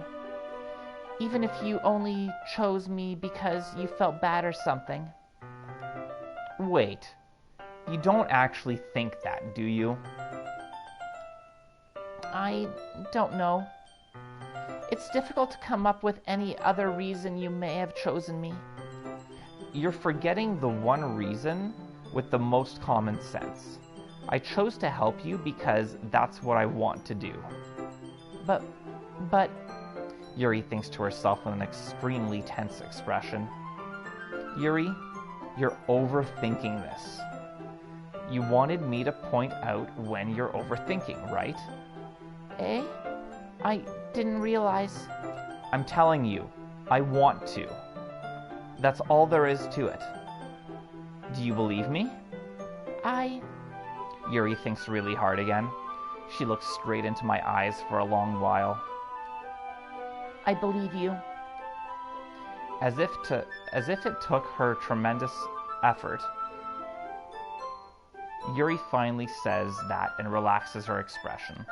Even if you only chose me because you felt bad or something. Wait. You don't actually think that, do you? I don't know. It's difficult to come up with any other reason you may have chosen me. You're forgetting the one reason with the most common sense. I chose to help you because that's what I want to do. But... Yuri thinks to herself with an extremely tense expression. Yuri, you're overthinking this. You wanted me to point out when you're overthinking, right? Eh? I didn't realize... I'm telling you, I want to. That's all there is to it. Do you believe me? Yuri thinks really hard again. She looks straight into my eyes for a long while. I believe you. As if it took her tremendous effort, Yuri finally says that and relaxes her expression.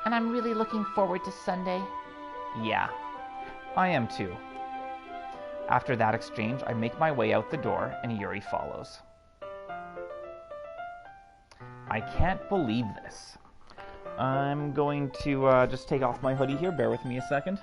And I'm really looking forward to Sunday. Yeah, I am too. After that exchange, I make my way out the door and Yuri follows. I can't believe this. I'm going to just take off my hoodie here. Bear with me a second.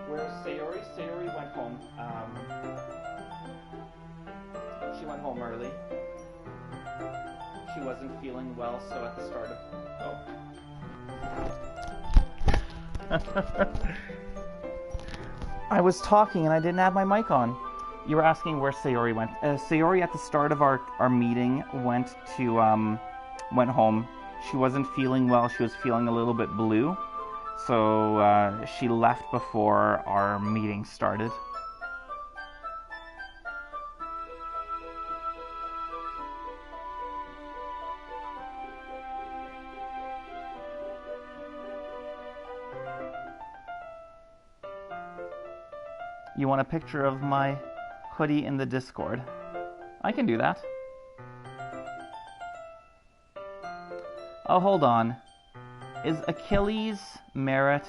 Where's Sayori? Sayori went home. She went home early. She wasn't feeling well, so at the start of... Oh. I was talking and I didn't have my mic on. You were asking where Sayori went. Sayori at the start of our meeting went home. She wasn't feeling well. She was feeling a little bit blue. So she left before our meeting started. You want a picture of my hoodie in the Discord? I can do that. Oh, hold on. Is Achilles Merit?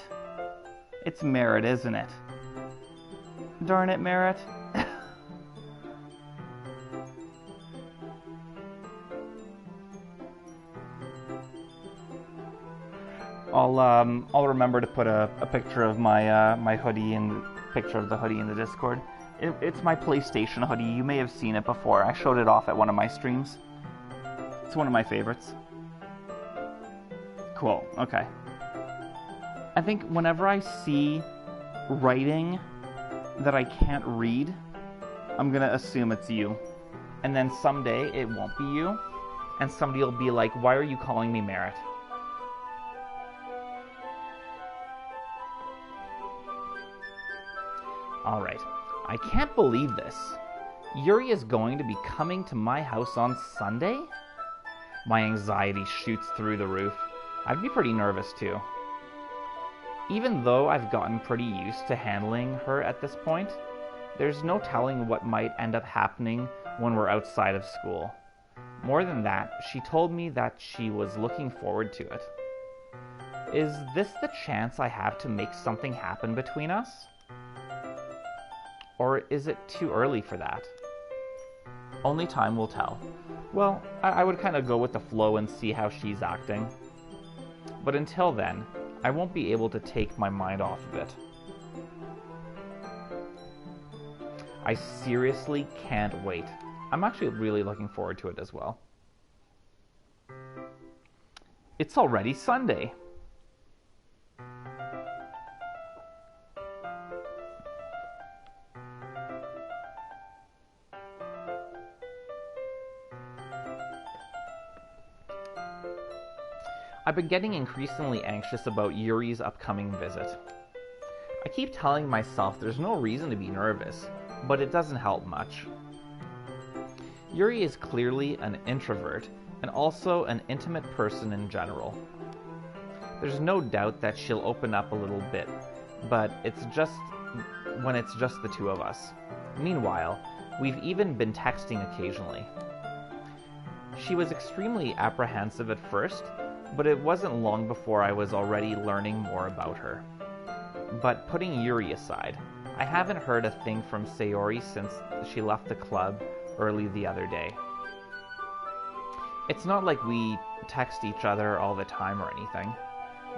It's Merit, isn't it? Darn it, Merit. I'll remember to put a picture of my my hoodie and picture of the hoodie in the Discord. It's my PlayStation hoodie. You may have seen it before. I showed it off at one of my streams. It's one of my favorites. Cool. Okay. I think whenever I see writing that I can't read, I'm gonna assume it's you. And then someday it won't be you, and somebody will be like, "Why are you calling me Merit?" Alright, I can't believe this. Yuri is going to be coming to my house on Sunday? My anxiety shoots through the roof. I'd be pretty nervous too. Even though I've gotten pretty used to handling her at this point, there's no telling what might end up happening when we're outside of school. More than that, she told me that she was looking forward to it. Is this the chance I have to make something happen between us? Or is it too early for that? Only time will tell. Well, I would kind of go with the flow and see how she's acting. But until then, I won't be able to take my mind off of it. I seriously can't wait. I'm actually really looking forward to it as well. It's already Sunday. I've been getting increasingly anxious about Yuri's upcoming visit. I keep telling myself there's no reason to be nervous, but it doesn't help much. Yuri is clearly an introvert and also an intimate person in general. There's no doubt that she'll open up a little bit, but it's just when it's just the two of us. Meanwhile, we've even been texting occasionally. She was extremely apprehensive at first, but it wasn't long before I was already learning more about her. But putting Yuri aside, I haven't heard a thing from Sayori since she left the club early the other day. It's not like we text each other all the time or anything,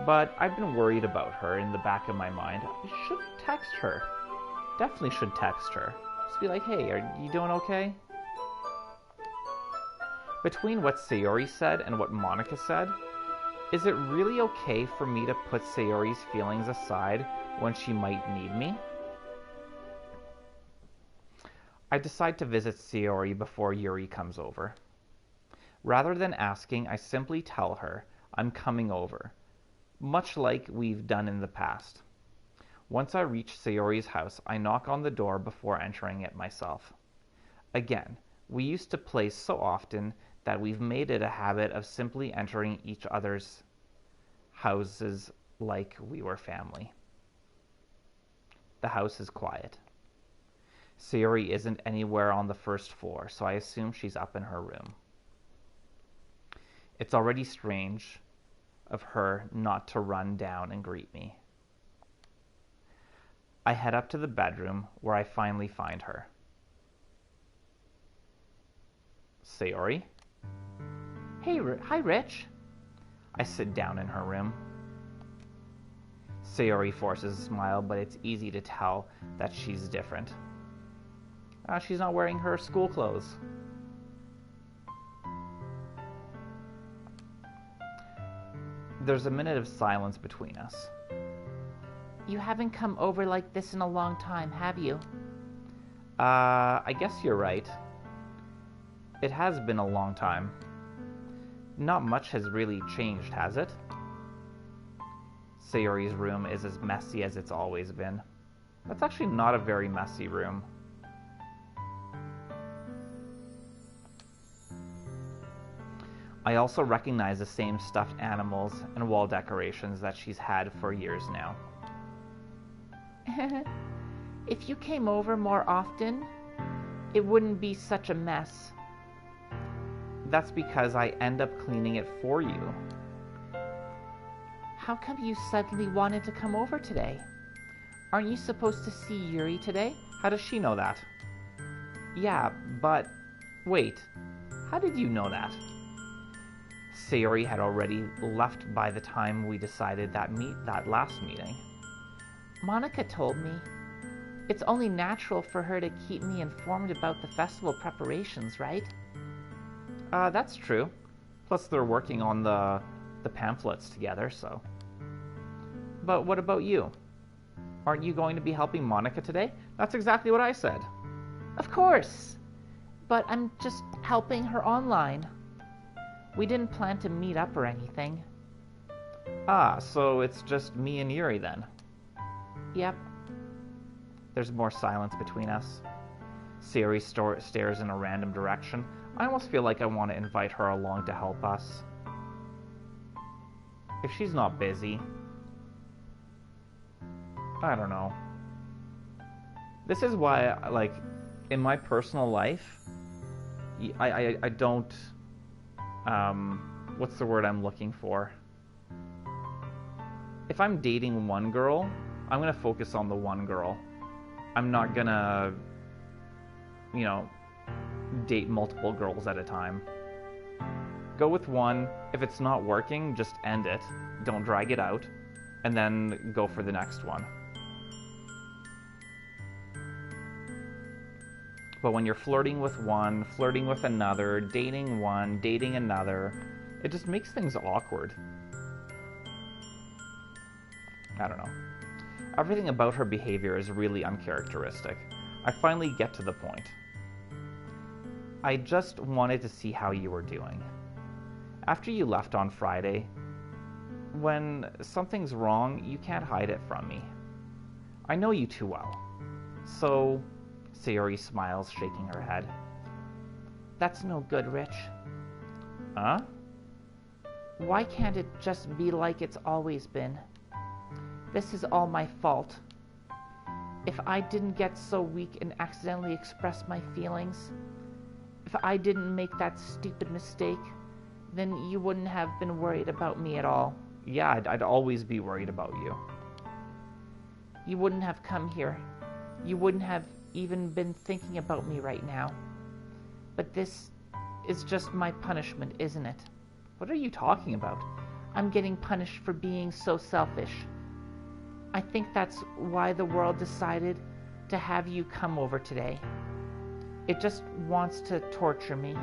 but I've been worried about her in the back of my mind. I should text her. Definitely should text her. Just be like, hey, are you doing okay? Between what Sayori said and what Monica said, is it really okay for me to put Sayori's feelings aside when she might need me? I decide to visit Sayori before Yuri comes over. Rather than asking, I simply tell her I'm coming over, much like we've done in the past. Once I reach Sayori's house, I knock on the door before entering it myself. Again, we used to play so often that we've made it a habit of simply entering each other's houses like we were family. The house is quiet. Sayori isn't anywhere on the first floor, so I assume she's up in her room. It's already strange of her not to run down and greet me. I head up to the bedroom where I finally find her. Sayori? Hey, hi, Rich. I sit down in her room. Sayori forces a smile, but it's easy to tell that she's different. She's not wearing her school clothes. There's a minute of silence between us. You haven't come over like this in a long time, have you? I guess you're right. It has been a long time. Not much has really changed, has it? Sayori's room is as messy as it's always been. That's actually not a very messy room. I also recognize the same stuffed animals and wall decorations that she's had for years now. If you came over more often, it wouldn't be such a mess. That's because I end up cleaning it for you. How come you suddenly wanted to come over today? Aren't you supposed to see Yuri today? How does she know that? Yeah, but... Wait, how did you know that? Sayori had already left by the time we decided that last meeting. Monica told me. It's only natural for her to keep me informed about the festival preparations, right? That's true. Plus they're working on the pamphlets together, so... But what about you? Aren't you going to be helping Monica today? That's exactly what I said. Of course! But I'm just helping her online. We didn't plan to meet up or anything. Ah, so it's just me and Yuri then? Yep. There's more silence between us. Sayori stares in a random direction. I almost feel like I want to invite her along to help us. If she's not busy. I don't know. This is why, like, in my personal life, I don't... what's the word I'm looking for? If I'm dating one girl, I'm gonna focus on the one girl. I'm not gonna, you know, date multiple girls at a time. Go with one. If it's not working, just end it. Don't drag it out. And then go for the next one. But when you're flirting with one, flirting with another, dating one, dating another, it just makes things awkward. I don't know. Everything about her behavior is really uncharacteristic. I finally get to the point. I just wanted to see how you were doing. After you left on Friday, when something's wrong, you can't hide it from me. I know you too well. So... Sayori smiles, shaking her head. That's no good, Rich. Huh? Why can't it just be like it's always been? This is all my fault. If I didn't get so weak and accidentally express my feelings, if I didn't make that stupid mistake, then you wouldn't have been worried about me at all. Yeah, I'd always be worried about you. You wouldn't have come here. You wouldn't have even been thinking about me right now. But this is just my punishment, isn't it? What are you talking about? I'm getting punished for being so selfish. I think that's why the world decided to have you come over today. It just wants to torture me.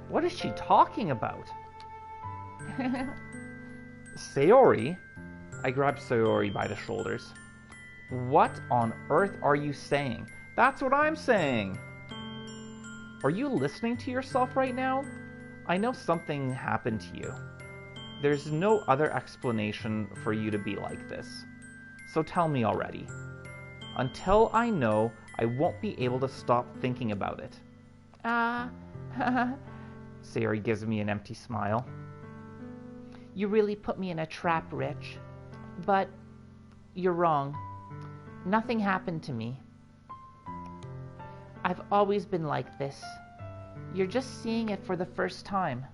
What is she talking about? Sayori? I grabbed Sayori by the shoulders. What on earth are you saying? That's what I'm saying! Are you listening to yourself right now? I know something happened to you. There's no other explanation for you to be like this. So tell me already. Until I know, I won't be able to stop thinking about it. Sayori gives me an empty smile. You really put me in a trap, Rich. But you're wrong. Nothing happened to me. I've always been like this. You're just seeing it for the first time.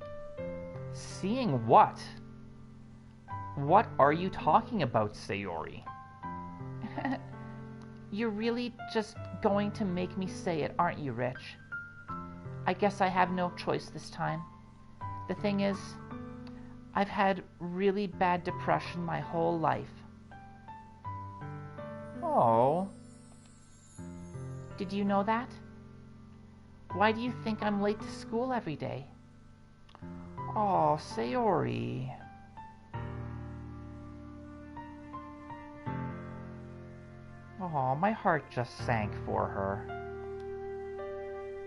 Seeing what? What are you talking about, Sayori? You're really just going to make me say it, aren't you, Rich? I guess I have no choice this time. The thing is, I've had really bad depression my whole life. Oh. Did you know that? Why do you think I'm late to school every day? Oh, Sayori. Oh, my heart just sank for her.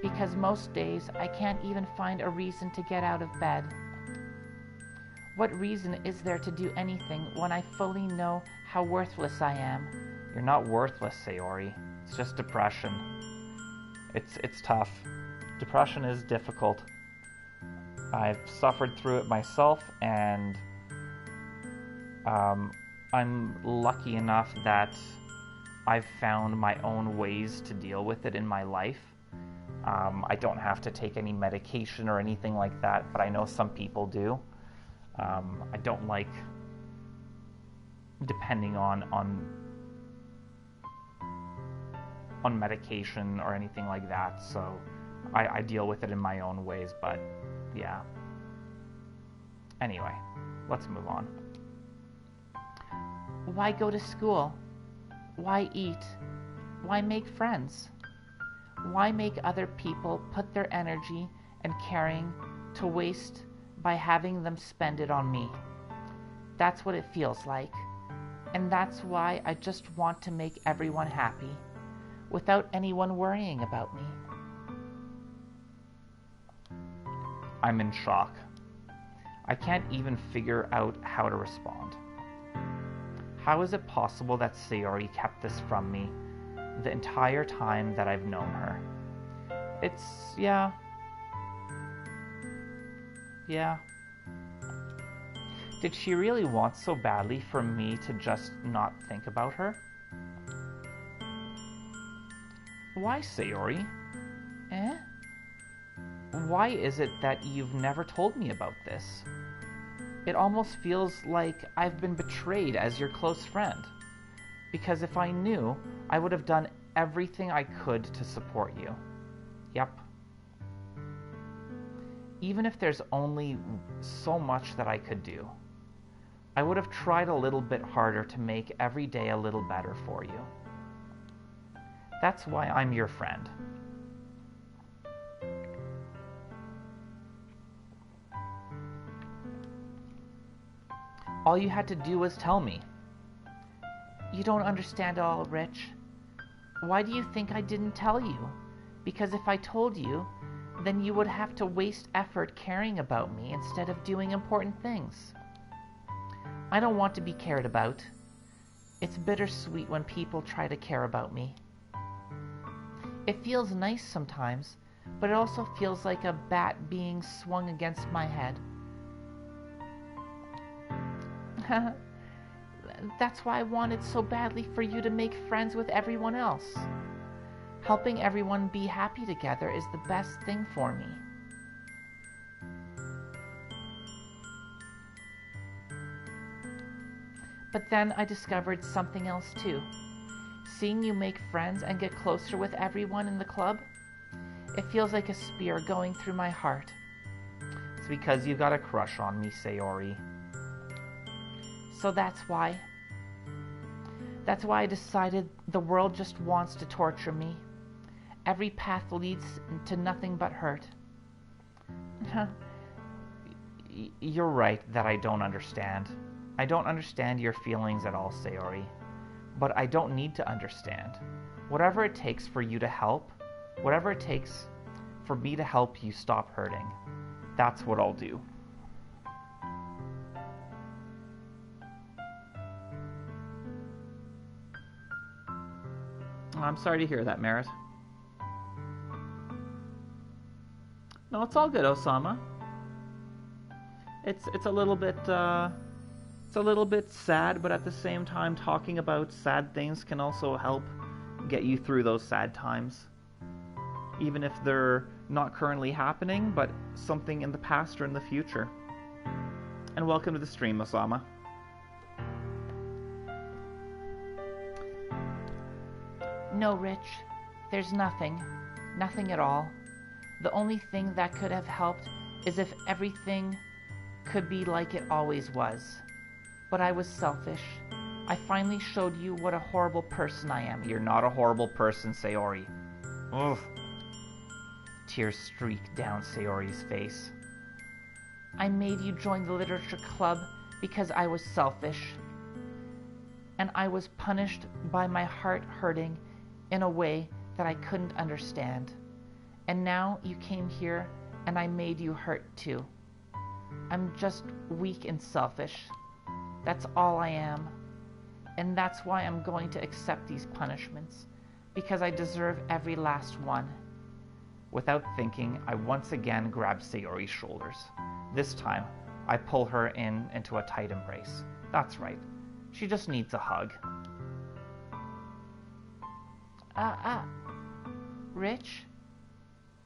Because most days I can't even find a reason to get out of bed. What reason is there to do anything when I fully know how worthless I am? You're not worthless, Sayori. It's just depression. It's tough. Depression is difficult. I've suffered through it myself, and I'm lucky enough that I've found my own ways to deal with it in my life. I don't have to take any medication or anything like that, but I know some people do. I don't like depending on medication or anything like that, so I deal with it in my own ways, but yeah. Anyway, let's move on. Why go to school? Why eat? Why make friends? Why make other people put their energy and caring to waste by having them spend it on me? That's what it feels like. And that's why I just want to make everyone happy, without anyone worrying about me. I'm in shock. I can't even figure out how to respond. How is it possible that Sayori kept this from me the entire time that I've known her? Yeah. Did she really want so badly for me to just not think about her? Why, Sayori? Eh? Why is it that you've never told me about this? It almost feels like I've been betrayed as your close friend. Because if I knew, I would have done everything I could to support you. Yep. Even if there's only so much that I could do, I would have tried a little bit harder to make every day a little better for you. That's why I'm your friend. All you had to do was tell me. You don't understand all, Rich. Why do you think I didn't tell you? Because if I told you, then you would have to waste effort caring about me instead of doing important things. I don't want to be cared about. It's bittersweet when people try to care about me. It feels nice sometimes, but it also feels like a bat being swung against my head. That's why I wanted so badly for you to make friends with everyone else. Helping everyone be happy together is the best thing for me. But then I discovered something else too. Seeing you make friends and get closer with everyone in the club, it feels like a spear going through my heart. It's because you got a crush on me, Sayori. So that's why. That's why I decided the world just wants to torture me. Every path leads to nothing but hurt. You're right that I don't understand. I don't understand your feelings at all, Sayori. But I don't need to understand. Whatever it takes for you to help, whatever it takes for me to help you stop hurting, that's what I'll do. I'm sorry to hear that, Merit. No, it's all good, Osama. It's a little bit sad, but at the same time, talking about sad things can also help get you through those sad times, even if they're not currently happening, but something in the past or in the future. And welcome to the stream, Osama. No, Rich. There's nothing. Nothing at all. The only thing that could have helped is if everything could be like it always was. But I was selfish. I finally showed you what a horrible person I am. You're not a horrible person, Sayori. Ugh. Tears streaked down Sayori's face. I made you join the literature club because I was selfish. And I was punished by my heart hurting in a way that I couldn't understand. And now you came here and I made you hurt too. I'm just weak and selfish. That's all I am. And that's why I'm going to accept these punishments, because I deserve every last one. Without thinking, I once again grab Sayori's shoulders. This time, I pull her into a tight embrace. That's right. She just needs a hug. Rich?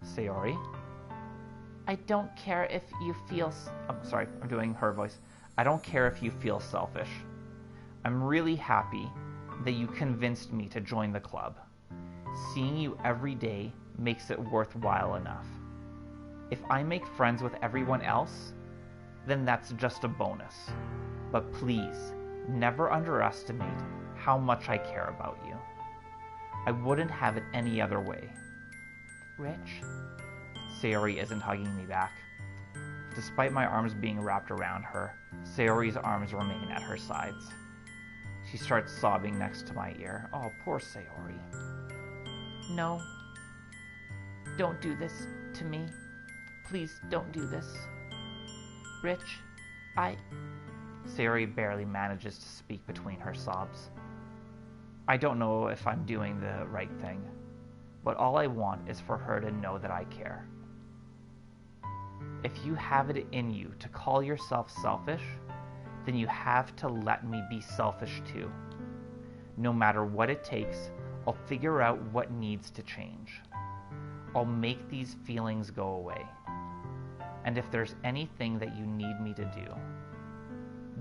Sayori? I don't care if you feel... I'm sorry, I'm doing her voice. I don't care if you feel selfish. I'm really happy that you convinced me to join the club. Seeing you every day makes it worthwhile enough. If I make friends with everyone else, then that's just a bonus. But please, never underestimate how much I care about you. I wouldn't have it any other way. Rich? Sayori isn't hugging me back. Despite my arms being wrapped around her, Sayori's arms remain at her sides. She starts sobbing next to my ear. Oh, poor Sayori. No. Don't do this to me. Please don't do this. Rich, Sayori barely manages to speak between her sobs. I don't know if I'm doing the right thing, but all I want is for her to know that I care. If you have it in you to call yourself selfish, then you have to let me be selfish too. No matter what it takes, I'll figure out what needs to change. I'll make these feelings go away. And if there's anything that you need me to do,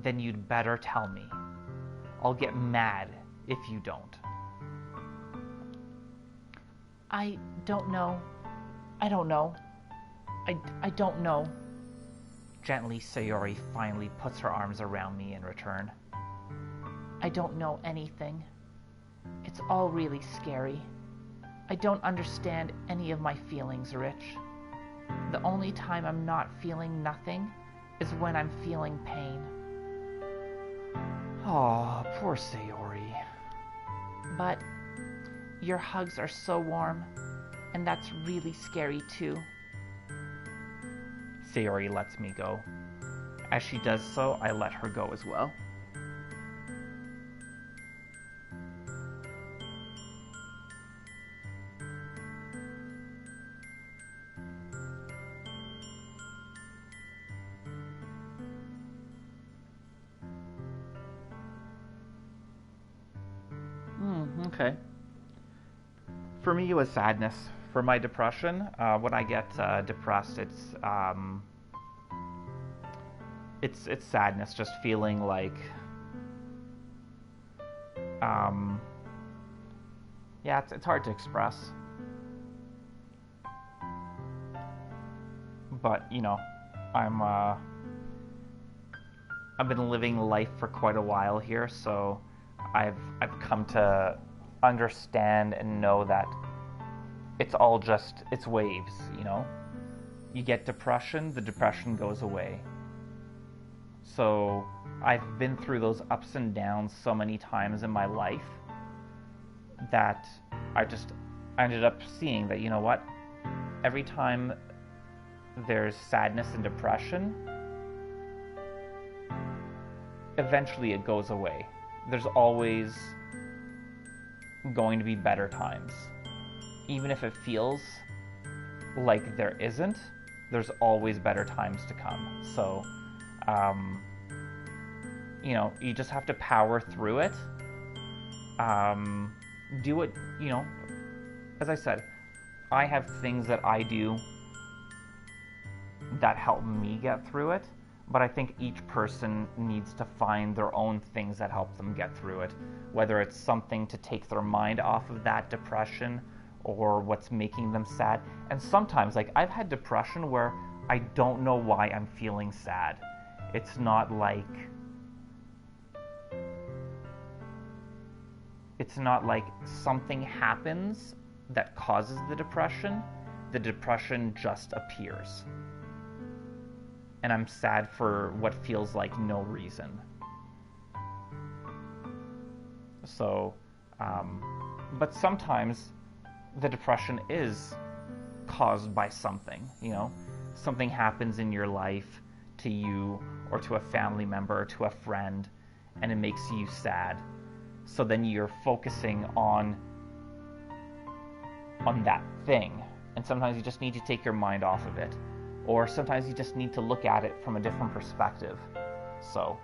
then you'd better tell me. I'll get mad if you don't. I don't know. I don't know. I don't know. Gently, Sayori finally puts her arms around me in return. I don't know anything. It's all really scary. I don't understand any of my feelings, Rich. The only time I'm not feeling nothing is when I'm feeling pain. Oh, poor Sayori. But your hugs are so warm, and that's really scary too. Sayori lets me go. As she does so, I let her go as well. Okay. For me, it was sadness. For my depression, when I get depressed, it's sadness. Just feeling like, yeah, it's hard to express. But you know, I've been living life for quite a while here, so I've come to understand and know that it's all just, it's waves, you know? You get depression, the depression goes away. So I've been through those ups and downs so many times in my life that I ended up seeing that, you know what? Every time there's sadness and depression, eventually it goes away. There's always going to be better times. Even if it feels like there isn't, there's always better times to come. So, you know, you just have to power through it. Do it, you know, as I said, I have things that I do that help me get through it, but I think each person needs to find their own things that help them get through it, whether it's something to take their mind off of that depression or what's making them sad. And sometimes, like, I've had depression where I don't know why I'm feeling sad. It's not like something happens that causes the depression just appears. And I'm sad for what feels like no reason. So, but sometimes the depression is caused by something, you know? Something happens in your life to you or to a family member or to a friend, and it makes you sad. So then you're focusing on that thing. And sometimes you just need to take your mind off of it. Or sometimes you just need to look at it from a different perspective. So,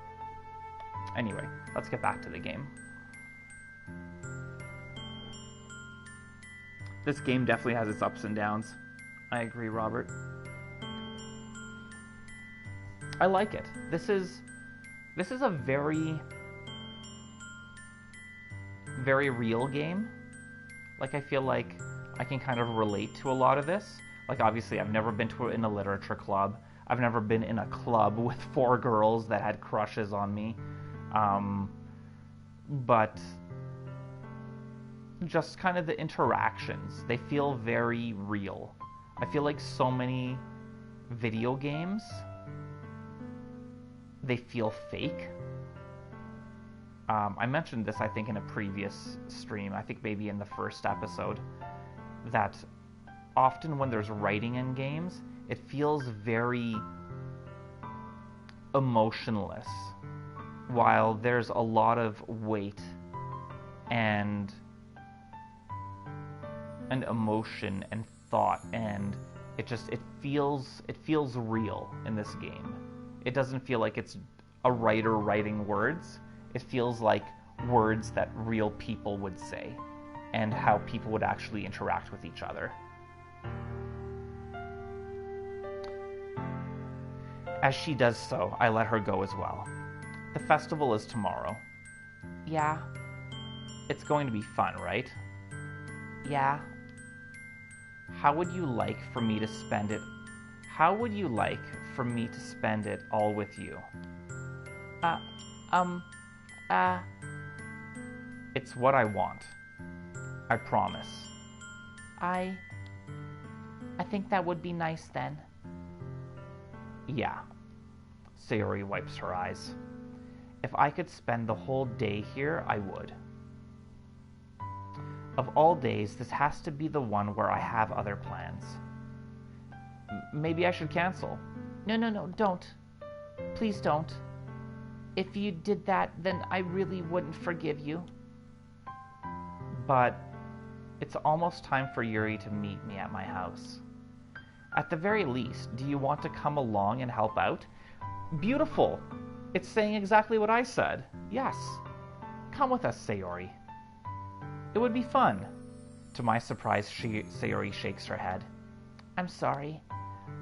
anyway, let's get back to the game. This game definitely has its ups and downs. I agree, Robert. I like it. This is a very, very real game. Like, I feel like I can kind of relate to a lot of this. Like, obviously, I've never been in a literature club. I've never been in a club with 4 girls that had crushes on me. But just kind of the interactions, they feel very real. I feel like so many video games, they feel fake. I mentioned this, I think, in a previous stream, I think maybe in the first episode, that often when there's writing in games, it feels very emotionless, while there's a lot of weight and emotion and thought, and it feels real in this game. It doesn't feel like it's a writer writing words. It feels like words that real people would say, and how people would actually interact with each other. As she does so, I let her go as well. The festival is tomorrow. Yeah. It's going to be fun, right? Yeah. How would you like for me to spend it all with you? It's what I want. I promise. I think that would be nice then. Yeah. Sayori wipes her eyes. If I could spend the whole day here, I would. Of all days, this has to be the one where I have other plans. Maybe I should cancel. No, don't. Please don't. If you did that, then I really wouldn't forgive you. But it's almost time for Yuri to meet me at my house. At the very least, do you want to come along and help out? Beautiful! It's saying exactly what I said. Yes. Come with us, Sayori. It would be fun. To my surprise, Sayori shakes her head. I'm sorry.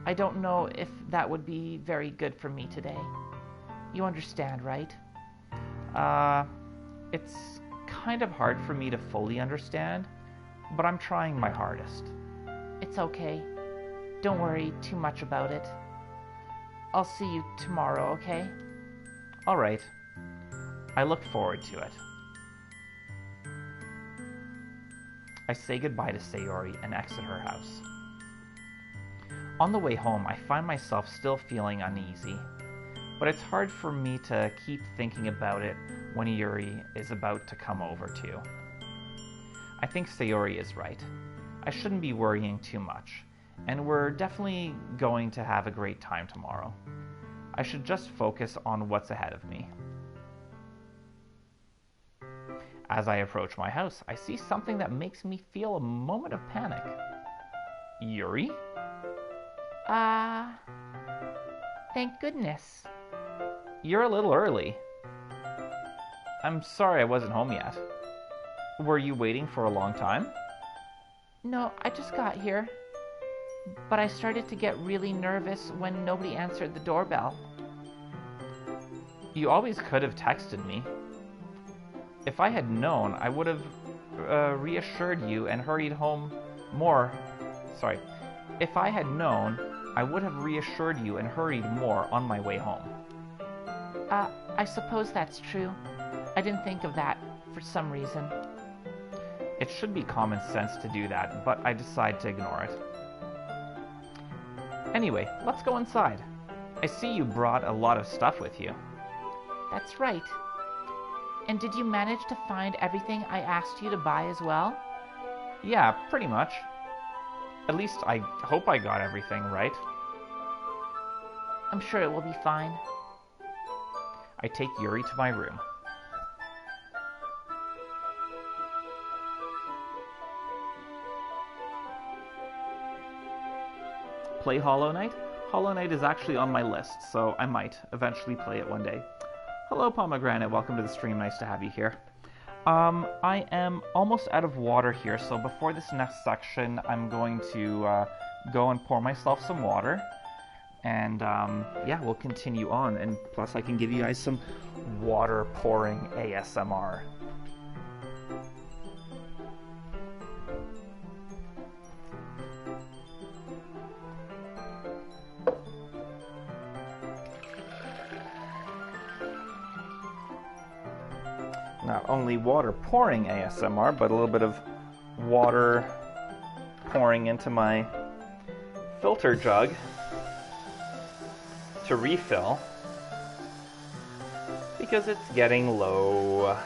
I don't know if that would be very good for me today. You understand, right? It's kind of hard for me to fully understand, but I'm trying my hardest. It's okay. Don't worry too much about it. I'll see you tomorrow, okay? All right. I look forward to it. I say goodbye to Sayori and exit her house. On the way home, I find myself still feeling uneasy, but it's hard for me to keep thinking about it when Yuri is about to come over too. I think Sayori is right. I shouldn't be worrying too much, and we're definitely going to have a great time tomorrow. I should just focus on what's ahead of me. As I approach my house, I see something that makes me feel a moment of panic. Yuri? Thank goodness. You're a little early. I'm sorry I wasn't home yet. Were you waiting for a long time? No, I just got here. But I started to get really nervous when nobody answered the doorbell. You always could have texted me. If I had known, I would have reassured you and hurried home more. Sorry. If I had known, I would have reassured you and hurried more on my way home. I suppose that's true. I didn't think of that for some reason. It should be common sense to do that, but I decide to ignore it. Anyway, let's go inside. I see you brought a lot of stuff with you. That's right. And did you manage to find everything I asked you to buy as well? Yeah, pretty much. At least I hope I got everything right. I'm sure it will be fine. I take Yuri to my room. Play Hollow Knight? Hollow Knight is actually on my list, so I might eventually play it one day. Hello, Pomegranate. Welcome to the stream. Nice to have you here. I am almost out of water here, so before this next section, I'm going to go and pour myself some water. And yeah, we'll continue on. And plus, I can give you guys some water pouring ASMR. Not only water pouring ASMR, but a little bit of water pouring into my filter jug to refill because it's getting low.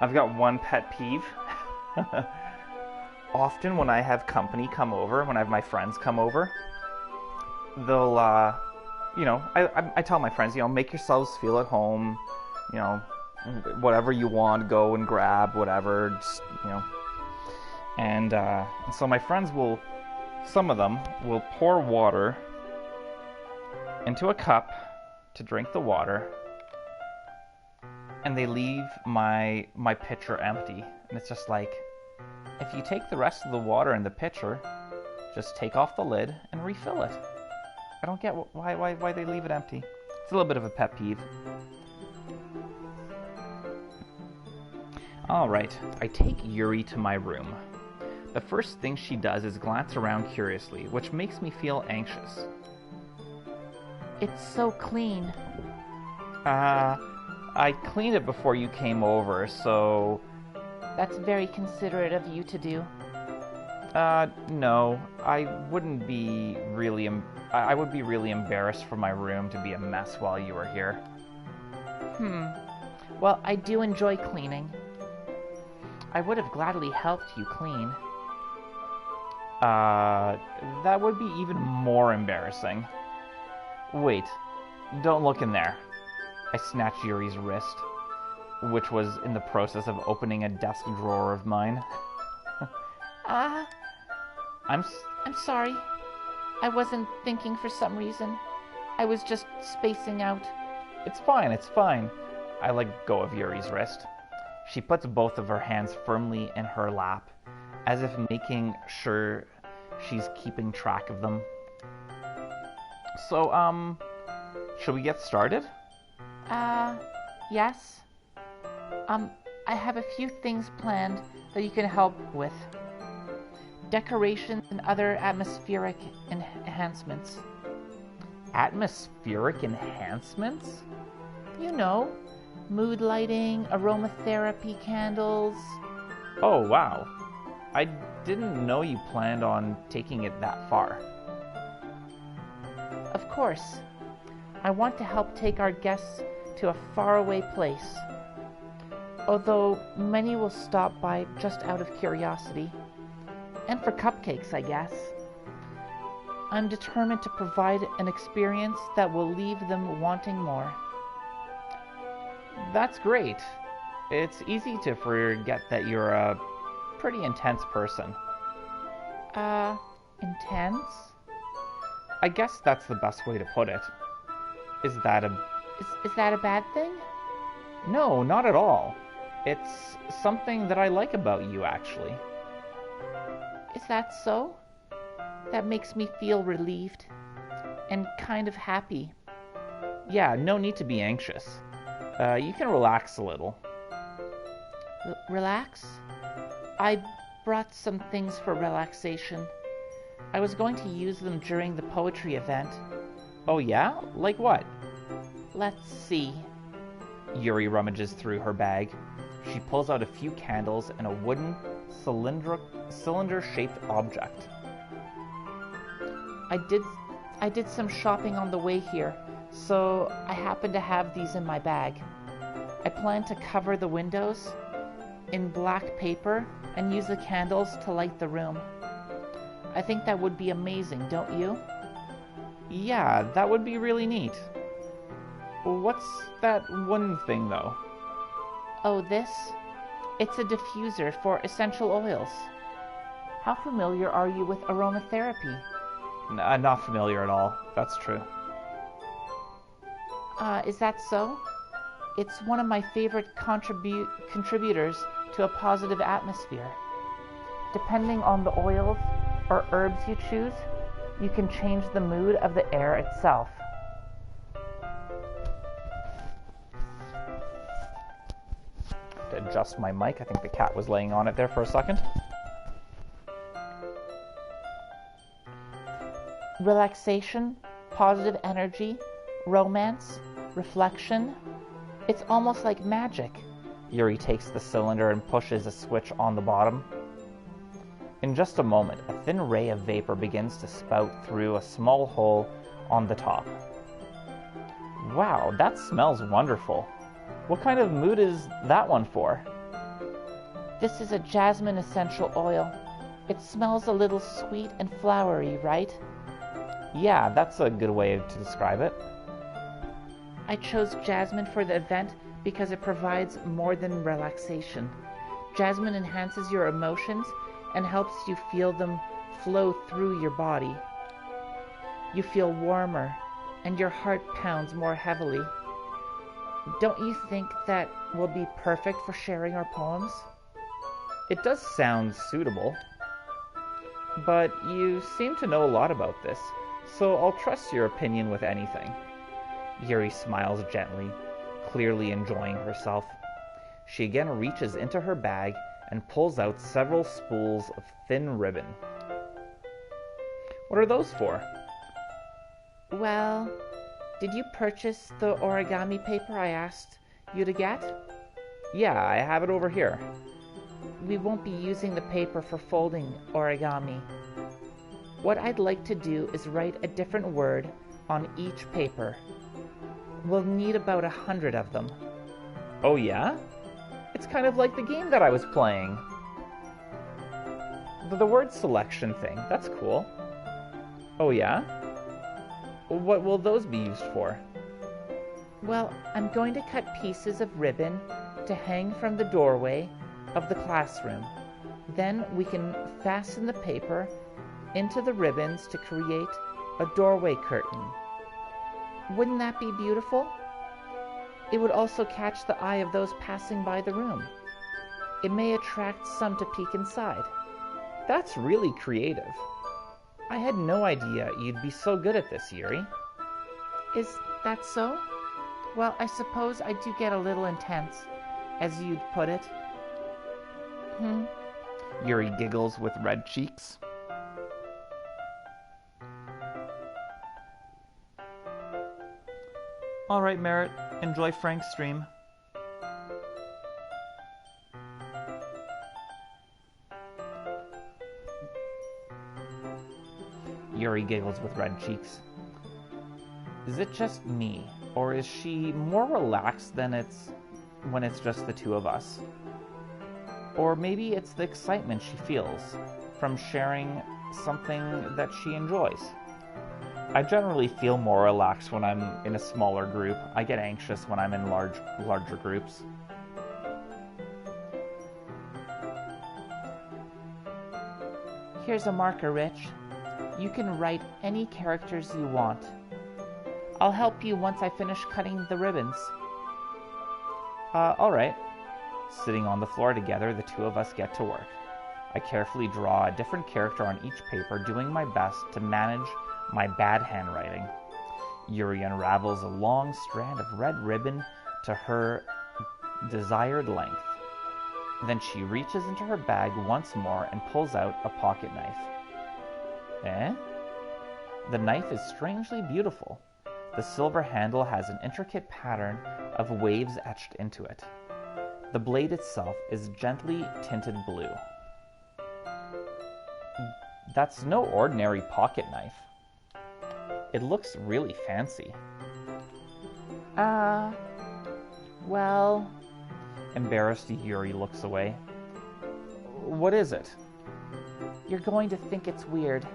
I've got one pet peeve. Often when I have company come over, when I have my friends come over, they'll you know, I tell my friends, you know, make yourselves feel at home, you know, whatever you want, go and grab, whatever, just, you know. And so my friends will, some of them, will pour water into a cup to drink the water, and they leave my pitcher empty. And it's just like, if you take the rest of the water in the pitcher, just take off the lid and refill it. I don't get why they leave it empty. It's a little bit of a pet peeve. Alright, I take Yuri to my room. The first thing she does is glance around curiously, which makes me feel anxious. It's so clean. I cleaned it before you came over, so... That's very considerate of you to do. No. I wouldn't be really... I would be really embarrassed for my room to be a mess while you were here. Well, I do enjoy cleaning. I would have gladly helped you clean. That would be even more embarrassing. Wait, don't look in there. I snatched Yuri's wrist, which was in the process of opening a desk drawer of mine. I'm sorry. I wasn't thinking for some reason. I was just spacing out. It's fine, it's fine. I let go of Yuri's wrist. She puts both of her hands firmly in her lap, as if making sure she's keeping track of them. So, should we get started? Yes. I have a few things planned that you can help with. Decorations and other atmospheric enhancements. Atmospheric enhancements? You know, mood lighting, aromatherapy candles. Oh, wow. I didn't know you planned on taking it that far. Of course. I want to help take our guests to a faraway place. Although many will stop by just out of curiosity. And for cupcakes, I guess. I'm determined to provide an experience that will leave them wanting more. That's great. It's easy to forget that you're a pretty intense person. Intense? I guess that's the best way to put it. Is that a bad thing? No, not at all. It's something that I like about you, actually. Is that so? That makes me feel relieved and kind of happy. Yeah, no need to be anxious. You can relax a little. Relax? I brought some things for relaxation. I was going to use them during the poetry event. Oh yeah? Like what? Let's see. Yuri rummages through her bag. She pulls out a few candles and a wooden cylinder-shaped object. I did some shopping on the way here, so I happen to have these in my bag. I plan to cover the windows in black paper and use the candles to light the room. I think that would be amazing, don't you? Yeah, that would be really neat. What's that one thing, though? Oh, this? It's a diffuser for essential oils. How familiar are you with aromatherapy? Not familiar at all. That's true. Is that so? It's one of my favorite contributors to a positive atmosphere. Depending on the oils or herbs you choose, you can change the mood of the air itself. To adjust my mic, I think the cat was laying on it there for a second. Relaxation, positive energy, romance, reflection. It's almost like magic. Yuri takes the cylinder and pushes a switch on the bottom. In just a moment, a thin ray of vapor begins to spout through a small hole on the top. Wow, that smells wonderful. What kind of mood is that one for? This is a jasmine essential oil. It smells a little sweet and flowery, right? Yeah, that's a good way to describe it. I chose jasmine for the event because it provides more than relaxation. Jasmine enhances your emotions and helps you feel them flow through your body. You feel warmer and your heart pounds more heavily. Don't you think that will be perfect for sharing our poems? It does sound suitable, but you seem to know a lot about this, so I'll trust your opinion with anything. Yuri smiles gently, clearly enjoying herself. She again reaches into her bag and pulls out several spools of thin ribbon. What are those for? Well, did you purchase the origami paper I asked you to get? Yeah, I have it over here. We won't be using the paper for folding origami. What I'd like to do is write a different word on each paper. We'll need about 100 of them. Oh yeah? It's kind of like the game that I was playing. The word selection thing, that's cool. Oh yeah? What will those be used for? Well, I'm going to cut pieces of ribbon to hang from the doorway of the classroom. Then we can fasten the paper into the ribbons to create a doorway curtain. Wouldn't that be beautiful? It would also catch the eye of those passing by the room. It may attract some to peek inside. That's really creative. I had no idea you'd be so good at this, Yuri. Is that so? Well, I suppose I do get a little intense, as you'd put it. Yuri giggles with red cheeks. All right, Merritt, enjoy Frank's stream. Yuri giggles with red cheeks. Is it just me, or is she more relaxed than when it's just the two of us? Or maybe it's the excitement she feels from sharing something that she enjoys. I generally feel more relaxed when I'm in a smaller group. I get anxious when I'm in larger groups. Here's a marker, Rich. You can write any characters you want. I'll help you once I finish cutting the ribbons. Alright. Sitting on the floor together, the two of us get to work. I carefully draw a different character on each paper, doing my best to manage my bad handwriting. Yuri unravels a long strand of red ribbon to her desired length. Then she reaches into her bag once more and pulls out a pocket knife. Eh? The knife is strangely beautiful. The silver handle has an intricate pattern of waves etched into it. The blade itself is gently tinted blue. That's no ordinary pocket knife. It looks really fancy. Well... Embarrassed, Yuri looks away. What is it? You're going to think it's weird.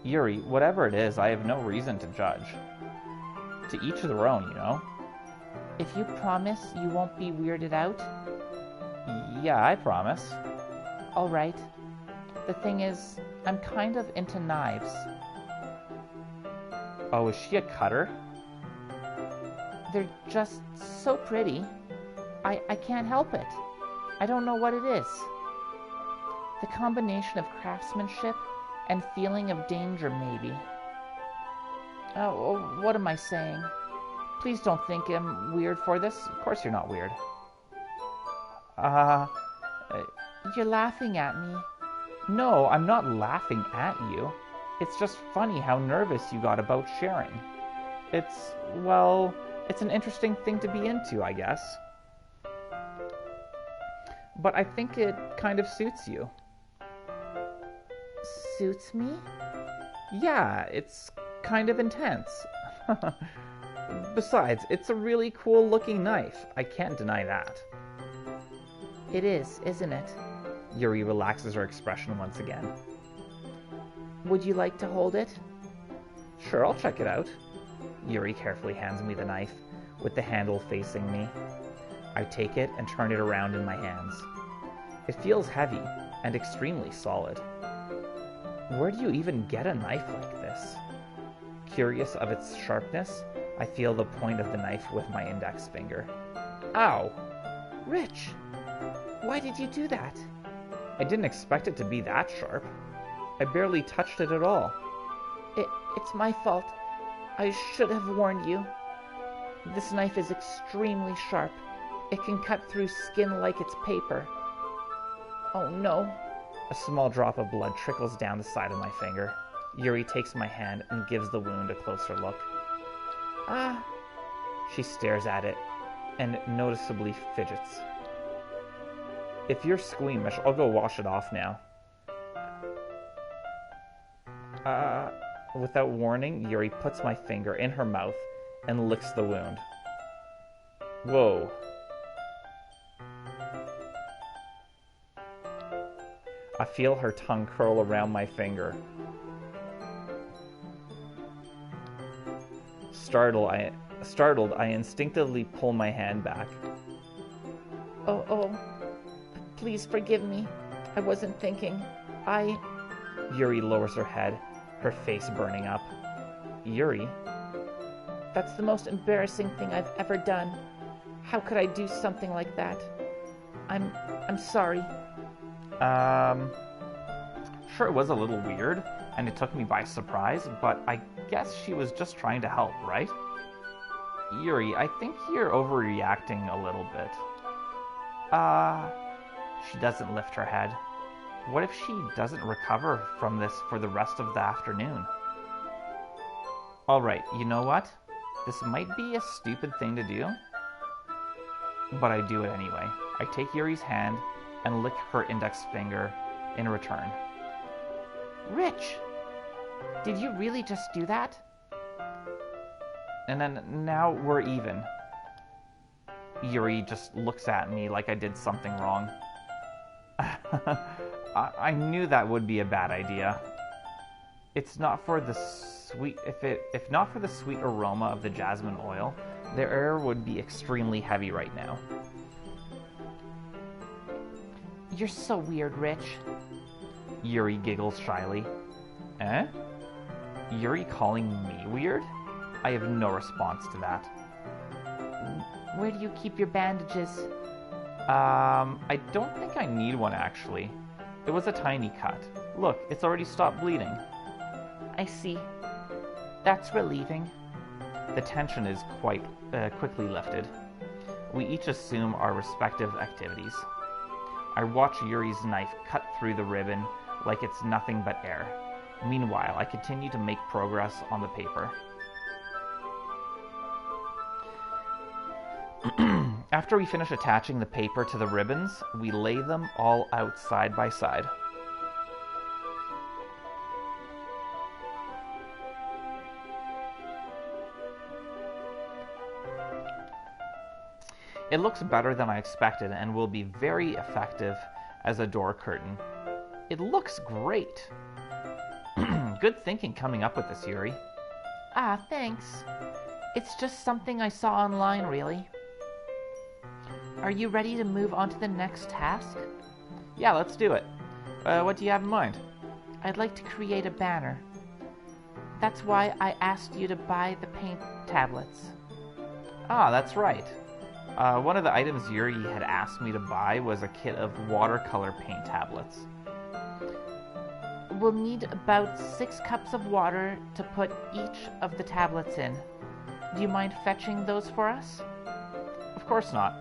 Yuri, whatever it is, I have no reason to judge. To each their own, you know? If you promise you won't be weirded out? Yeah, I promise. All right. The thing is, I'm kind of into knives. Oh, is she a cutter? They're just so pretty. I can't help it. I don't know what it is. The combination of craftsmanship and feeling of danger, maybe. Oh, what am I saying? Please don't think I'm weird for this. Of course you're not weird. You're laughing at me. No, I'm not laughing at you. It's just funny how nervous you got about sharing. It's an interesting thing to be into, I guess. But I think it kind of suits you. Suits me? Yeah, it's kind of intense. Besides, it's a really cool looking knife. I can't deny that. It is, isn't it? Yuri relaxes her expression once again. Would you like to hold it? Sure, I'll check it out. Yuri carefully hands me the knife, with the handle facing me. I take it and turn it around in my hands. It feels heavy and extremely solid. Where do you even get a knife like this? Curious of its sharpness, I feel the point of the knife with my index finger. Ow! Rich, why did you do that? I didn't expect it to be that sharp. I barely touched it at all. It's my fault. I should have warned you. This knife is extremely sharp. It can cut through skin like it's paper. Oh no. A small drop of blood trickles down the side of my finger. Yuri takes my hand and gives the wound a closer look. Ah. She stares at it and noticeably fidgets. If you're squeamish, I'll go wash it off now. Without warning, Yuri puts my finger in her mouth and licks the wound. Whoa. I feel her tongue curl around my finger. Startled, I instinctively pull my hand back. Oh, please forgive me. I wasn't thinking. Yuri lowers her head, her face burning up. Yuri? That's the most embarrassing thing I've ever done. How could I do something like that? I'm sorry. Sure, it was a little weird, and it took me by surprise, but I guess she was just trying to help, right? Yuri, I think you're overreacting a little bit. She doesn't lift her head. What if she doesn't recover from this for the rest of the afternoon? Alright, you know what? This might be a stupid thing to do, but I do it anyway. I take Yuri's hand and lick her index finger in return. Rich! Did you really just do that? And then now we're even. Yuri just looks at me like I did something wrong. I knew that would be a bad idea. It's not for the sweet. If not for the sweet aroma of the jasmine oil, the air would be extremely heavy right now. You're so weird, Rich. Yuri giggles shyly. Eh? Yuri calling me weird? I have no response to that. Where do you keep your bandages? I don't think I need one actually. It was a tiny cut. Look, it's already stopped bleeding. I see. That's relieving. The tension is quite quickly lifted. We each assume our respective activities. I watch Yuri's knife cut through the ribbon like it's nothing but air. Meanwhile, I continue to make progress on the paper. After we finish attaching the paper to the ribbons, we lay them all out side by side. It looks better than I expected and will be very effective as a door curtain. It looks great! Good thinking coming up with this, Yuri. Ah, thanks. It's just something I saw online, really. Are you ready to move on to the next task? Yeah, let's do it. What do you have in mind? I'd like to create a banner. That's why I asked you to buy the paint tablets. Ah, that's right. One of the items Yuri had asked me to buy was a kit of watercolor paint tablets. We'll need about 6 cups of water to put each of the tablets in. Do you mind fetching those for us? Of course not.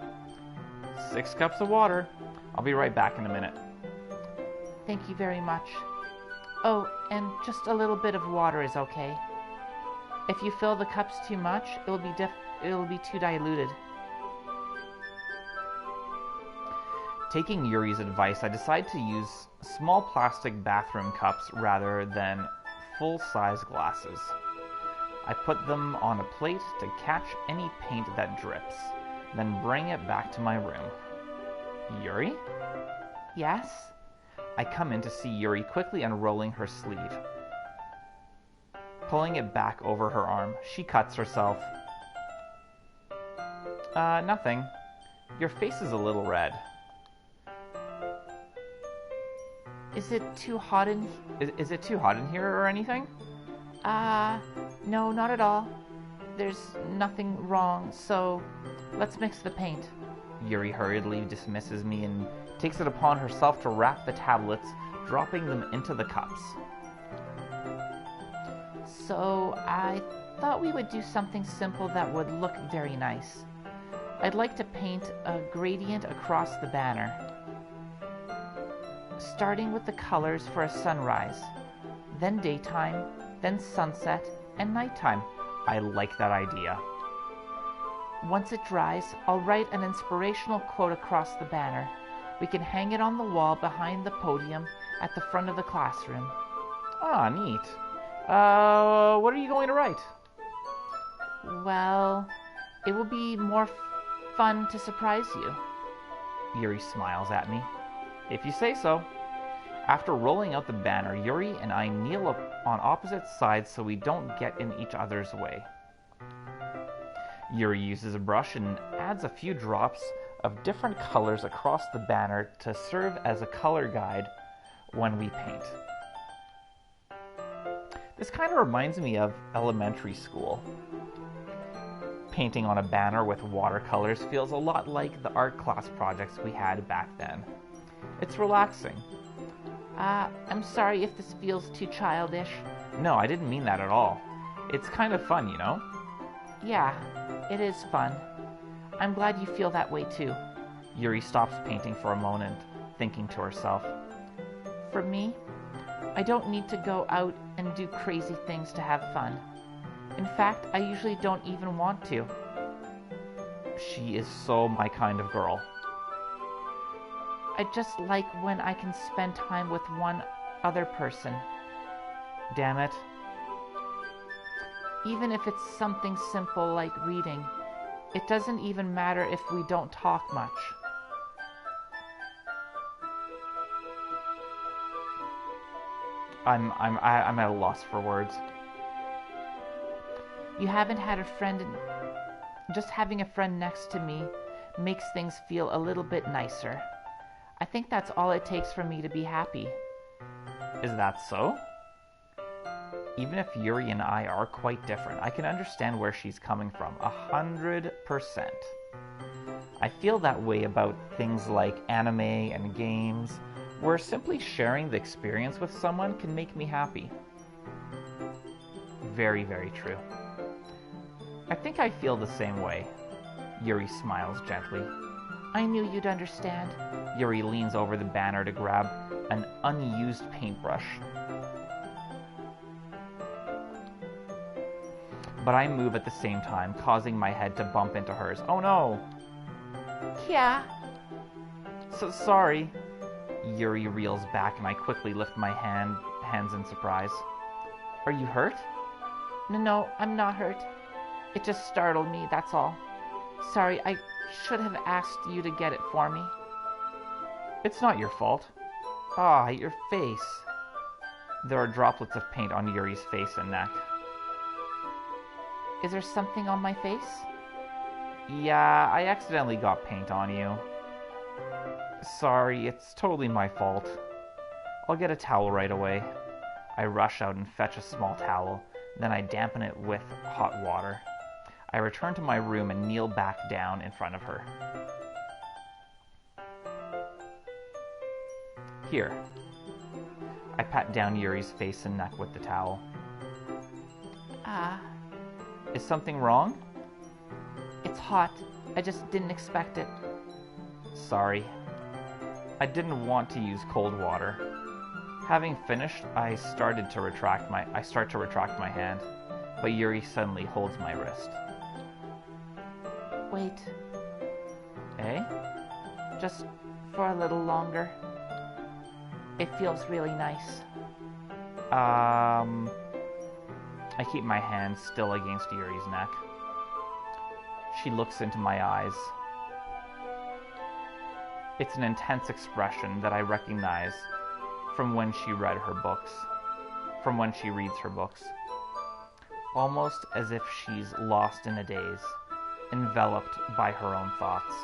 6 cups of water. I'll be right back in a minute. Thank you very much. Oh, and just a little bit of water is okay. If you fill the cups too much, it'll be too diluted. Taking Yuri's advice, I decided to use small plastic bathroom cups rather than full-size glasses. I put them on a plate to catch any paint that drips, then bring it back to my room. Yuri? Yes? I come in to see Yuri quickly unrolling her sleeve. Pulling it back over her arm, she cuts herself. Nothing. Your face is a little red. Is it too hot in Is it too hot in here or anything? No, not at all. There's nothing wrong, so let's mix the paint. Yuri hurriedly dismisses me and takes it upon herself to wrap the tablets, dropping them into the cups. So I thought we would do something simple that would look very nice. I'd like to paint a gradient across the banner, starting with the colors for a sunrise, then daytime, then sunset, and nighttime. I like that idea. Once it dries, I'll write an inspirational quote across the banner. We can hang it on the wall behind the podium at the front of the classroom. Ah, neat. What are you going to write? Well, it will be more fun to surprise you. Yuri smiles at me. If you say so. After rolling out the banner, Yuri and I kneel up on opposite sides so we don't get in each other's way. Yuri uses a brush and adds a few drops of different colors across the banner to serve as a color guide when we paint. This kind of reminds me of elementary school. Painting on a banner with watercolors feels a lot like the art class projects we had back then. It's relaxing. I'm sorry if this feels too childish. No, I didn't mean that at all. It's kind of fun, you know? Yeah, it is fun. I'm glad you feel that way too. Yuri stops painting for a moment, thinking to herself. For me, I don't need to go out and do crazy things to have fun. In fact, I usually don't even want to. She is so my kind of girl. I just like when I can spend time with one other person. Damn it. Even if it's something simple like reading, it doesn't even matter if we don't talk much. I'm at a loss for words. You haven't had a friend, and just having a friend next to me makes things feel a little bit nicer. I think that's all it takes for me to be happy. Is that so? Even if Yuri and I are quite different, I can understand where she's coming from, 100%. I feel that way about things like anime and games, where simply sharing the experience with someone can make me happy. Very, very true. I think I feel the same way. Yuri smiles gently. I knew you'd understand. Yuri leans over the banner to grab an unused paintbrush. But I move at the same time, causing my head to bump into hers. Oh no! Yeah. So sorry. Yuri reels back and I quickly lift my hands in surprise. Are you hurt? No, I'm not hurt. It just startled me, that's all. Sorry, I should have asked you to get it for me. It's not your fault. Ah, your face. There are droplets of paint on Yuri's face and neck. Is there something on my face? Yeah, I accidentally got paint on you. Sorry, it's totally my fault. I'll get a towel right away. I rush out and fetch a small towel, then I dampen it with hot water. I return to my room and kneel back down in front of her. Here. I pat down Yuri's face and neck with the towel. Is something wrong? It's hot. I just didn't expect it. Sorry. I didn't want to use cold water. Having finished, I start to retract my hand, but Yuri suddenly holds my wrist. Wait. Eh? Just for a little longer. It feels really nice. I keep my hand still against Yuri's neck. She looks into my eyes. It's an intense expression that I recognize from when she reads her books. Almost as if she's lost in a daze, enveloped by her own thoughts.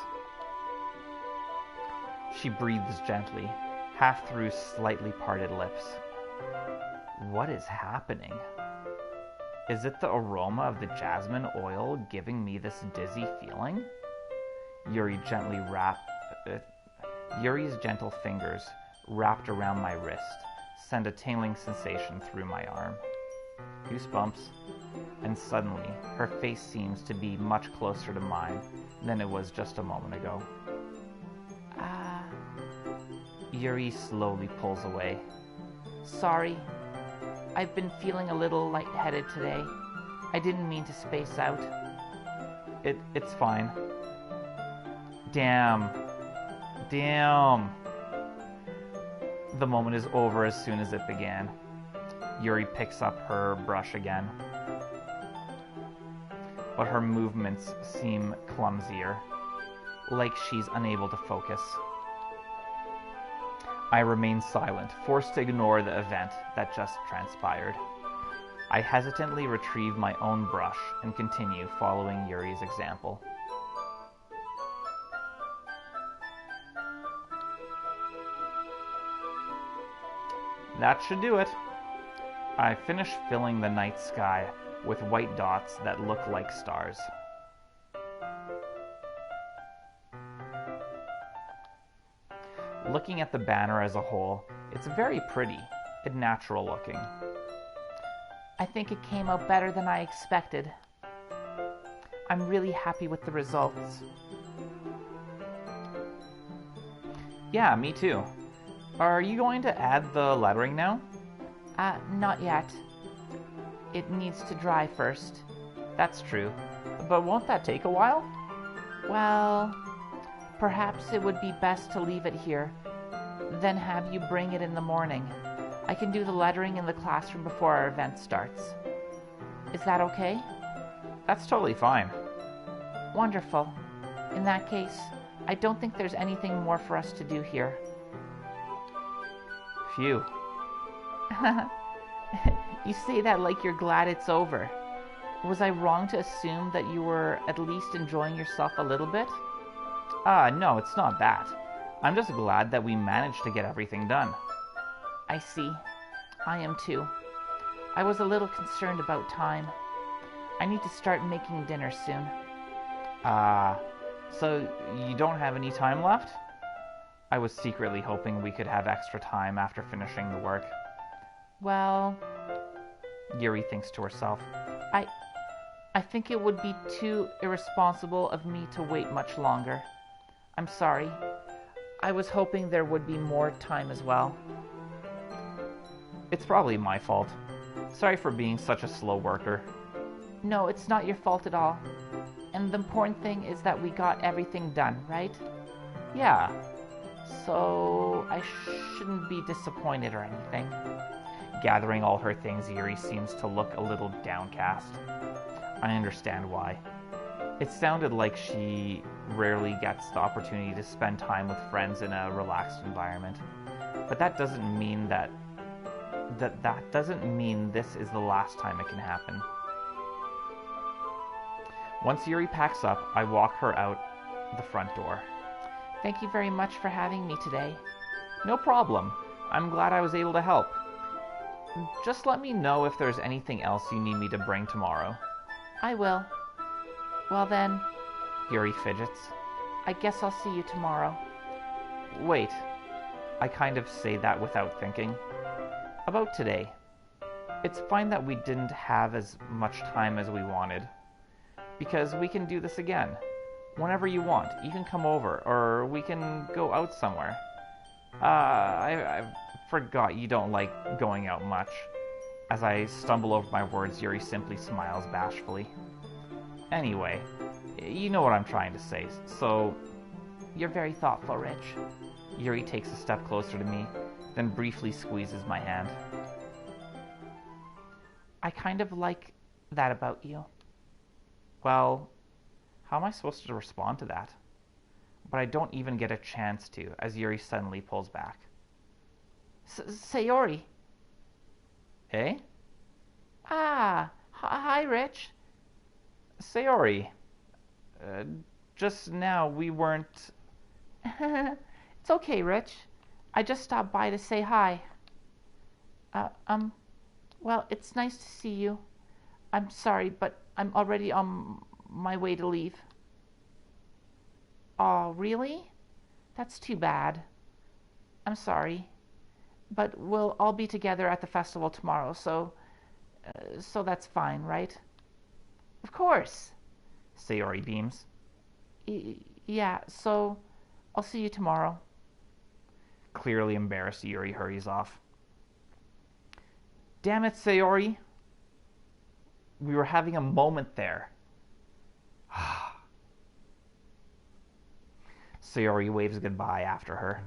She breathes gently, half through slightly parted lips. What is happening? Is it the aroma of the jasmine oil giving me this dizzy feeling? Yuri's gentle fingers, wrapped around my wrist, send a tingling sensation through my arm. Goosebumps. And suddenly, her face seems to be much closer to mine than it was just a moment ago. Yuri slowly pulls away. Sorry. I've been feeling a little lightheaded today. I didn't mean to space out. It's fine. Damn. The moment is over as soon as it began. Yuri picks up her brush again. But her movements seem clumsier, like she's unable to focus. I remain silent, forced to ignore the event that just transpired. I hesitantly retrieve my own brush and continue following Yuri's example. That should do it. I finish filling the night sky with white dots that look like stars. Looking at the banner as a whole, it's very pretty and natural looking. I think it came out better than I expected. I'm really happy with the results. Yeah, me too. Are you going to add the lettering now? Not yet. It needs to dry first. That's true. But won't that take a while? Well, perhaps it would be best to leave it here, then have you bring it in the morning. I can do the lettering in the classroom before our event starts. Is that okay? That's totally fine. Wonderful. In that case, I don't think there's anything more for us to do here. Phew. You say that like you're glad it's over. Was I wrong to assume that you were at least enjoying yourself a little bit? No, it's not that. I'm just glad that we managed to get everything done. I see. I am too. I was a little concerned about time. I need to start making dinner soon. So you don't have any time left? I was secretly hoping we could have extra time after finishing the work. Well... Yuri thinks to herself. I think it would be too irresponsible of me to wait much longer. I'm sorry. I was hoping there would be more time as well. It's probably my fault. Sorry for being such a slow worker. No, it's not your fault at all. And the important thing is that we got everything done, right? Yeah. So I shouldn't be disappointed or anything. Gathering all her things, Yuri seems to look a little downcast. I understand why. It sounded like she rarely gets the opportunity to spend time with friends in a relaxed environment. But that doesn't mean that doesn't mean this is the last time it can happen. Once Yuri packs up, I walk her out the front door. Thank you very much for having me today. No problem. I'm glad I was able to help. Just let me know if there's anything else you need me to bring tomorrow. I will. Well then, Yuri fidgets. I guess I'll see you tomorrow. Wait, I kind of say that without thinking. About today. It's fine that we didn't have as much time as we wanted. Because we can do this again. Whenever you want. You can come over, or we can go out somewhere. I forgot you don't like going out much. As I stumble over my words, Yuri simply smiles bashfully. Anyway, you know what I'm trying to say, so... You're very thoughtful, Rich. Yuri takes a step closer to me, then briefly squeezes my hand. I kind of like that about you. Well, how am I supposed to respond to that? But I don't even get a chance to, as Yuri suddenly pulls back. Sayori. Eh? Ah, hi, Rich. Sayori. Just now we weren't... It's okay, Rich. I just stopped by to say hi. Well, it's nice to see you. I'm sorry, but I'm already on my way to leave. Oh, really? That's too bad. I'm sorry. But we'll all be together at the festival tomorrow, so that's fine, right? Of course. Sayori beams. Yeah, so I'll see you tomorrow. Clearly embarrassed, Yuri hurries off. Damn it, Sayori. We were having a moment there. Sayori waves goodbye after her.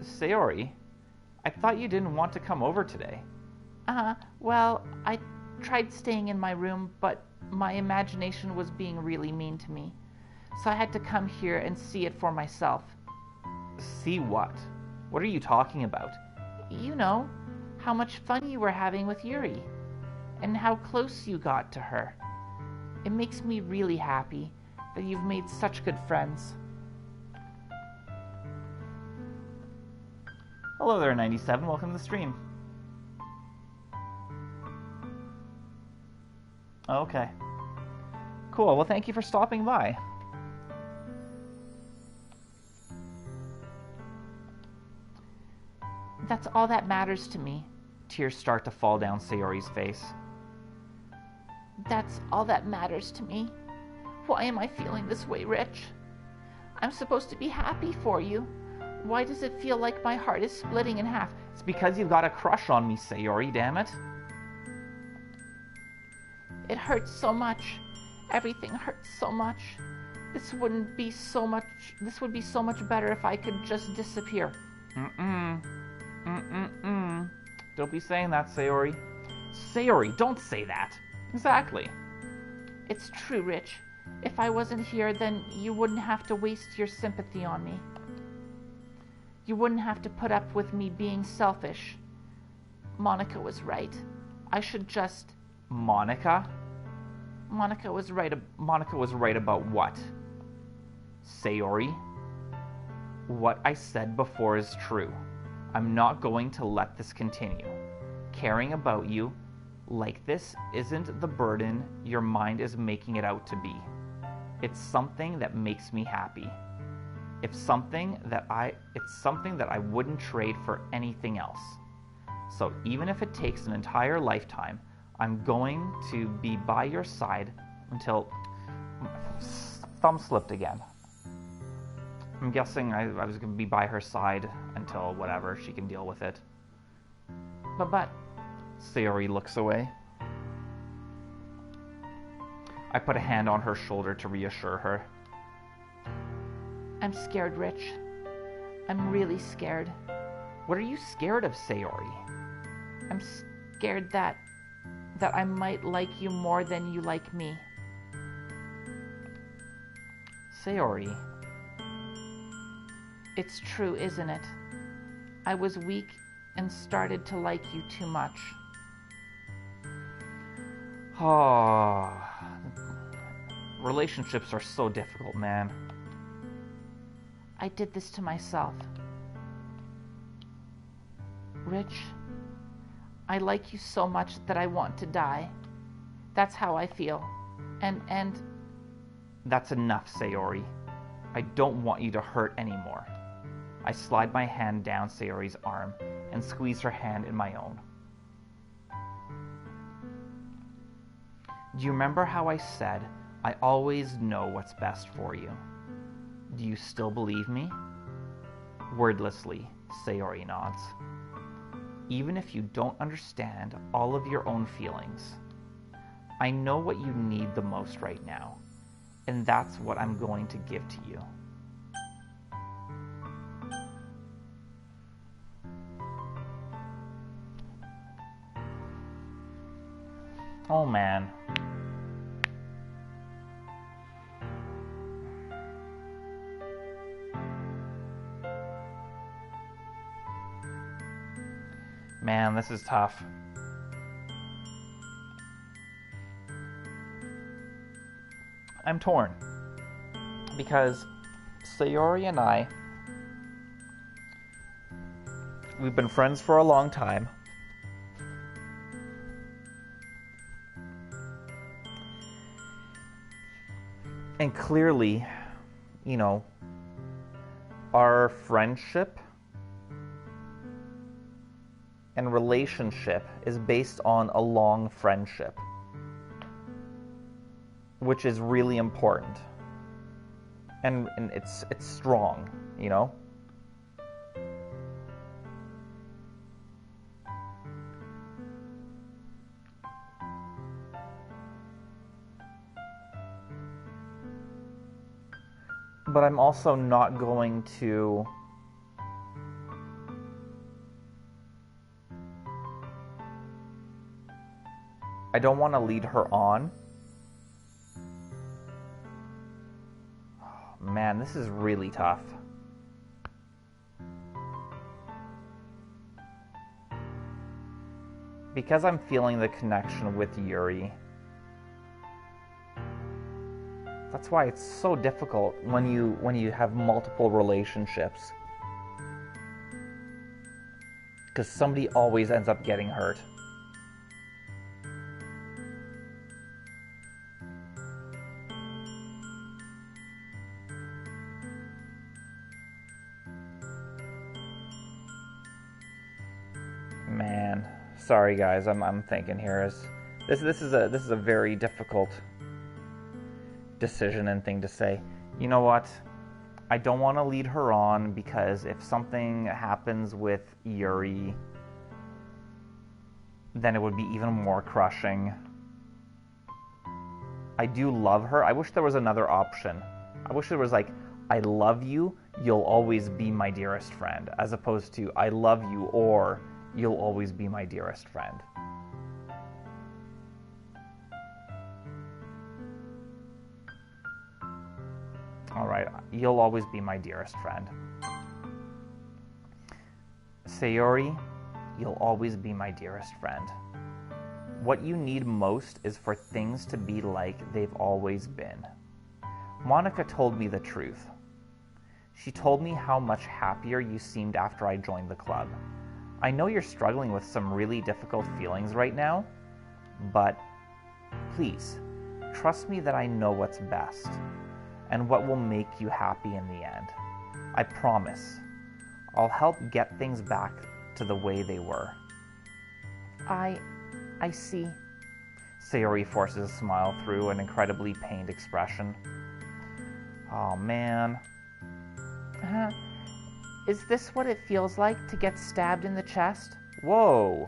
Sayori, I thought you didn't want to come over today. Well, I tried staying in my room, but my imagination was being really mean to me. So I had to come here and see it for myself. See what? What are you talking about? You know, how much fun you were having with Yuri, and how close you got to her. It makes me really happy that you've made such good friends. Hello there, 97. Welcome to the stream. Okay. Cool. Well, thank you for stopping by. That's all that matters to me. Tears start to fall down Sayori's face. That's all that matters to me. Why am I feeling this way, Rich? I'm supposed to be happy for you. Why does it feel like my heart is splitting in half? It's because you've got a crush on me, Sayori, damn it. It hurts so much. Everything hurts so much. This would be so much better if I could just disappear. Don't be saying that, Sayori. Sayori, don't say that. Exactly. It's true, Rich. If I wasn't here, then you wouldn't have to waste your sympathy on me. You wouldn't have to put up with me being selfish. Monica was right. I should just... Monica? Monica was right about what? Sayori? What I said before is true. I'm not going to let this continue. Caring about you like this isn't the burden your mind is making it out to be. It's something that makes me happy. It's something that I wouldn't trade for anything else. So even if it takes an entire lifetime, I'm going to be by your side until... Thumb slipped again. I'm guessing I was going to be by her side until whatever, she can deal with it. But... Sayori looks away. I put a hand on her shoulder to reassure her. I'm scared, Rich. I'm really scared. What are you scared of, Sayori? I'm scared that I might like you more than you like me. Sayori. It's true, isn't it? I was weak and started to like you too much. Oh, relationships are so difficult, man. I did this to myself. Rich, I like you so much that I want to die. That's how I feel. And That's enough, Sayori. I don't want you to hurt anymore. I slide my hand down Sayori's arm and squeeze her hand in my own. Do you remember how I said I always know what's best for you? Do you still believe me? Wordlessly, Sayori nods. Even if you don't understand all of your own feelings, I know what you need the most right now, and that's what I'm going to give to you. Oh man. Man, this is tough. I'm torn because Sayori and I, we've been friends for a long time. And clearly, you know, our friendship and relationship is based on a long friendship, which is really important. And it's strong, you know? But I'm also not going to I don't want to lead her on. Oh, man, this is really tough. Because I'm feeling the connection with Yuri. That's why it's so difficult when you have multiple relationships. Because somebody always ends up getting hurt. Man, sorry guys, I'm thinking here this is a very difficult decision and thing to say. You know what? I don't want to lead her on because if something happens with Yuri, then it would be even more crushing. I do love her. I wish there was another option. I wish there was like, I love you, you'll always be my dearest friend, as opposed to I love you or you'll always be my dearest friend. Alright, you'll always be my dearest friend. Sayori, you'll always be my dearest friend. What you need most is for things to be like they've always been. Monica told me the truth. She told me how much happier you seemed after I joined the club. I know you're struggling with some really difficult feelings right now, but please, trust me that I know what's best and what will make you happy in the end. I promise. I'll help get things back to the way they were. I see. Sayori forces a smile through an incredibly pained expression. Oh, man. Is this what it feels like to get stabbed in the chest? Whoa.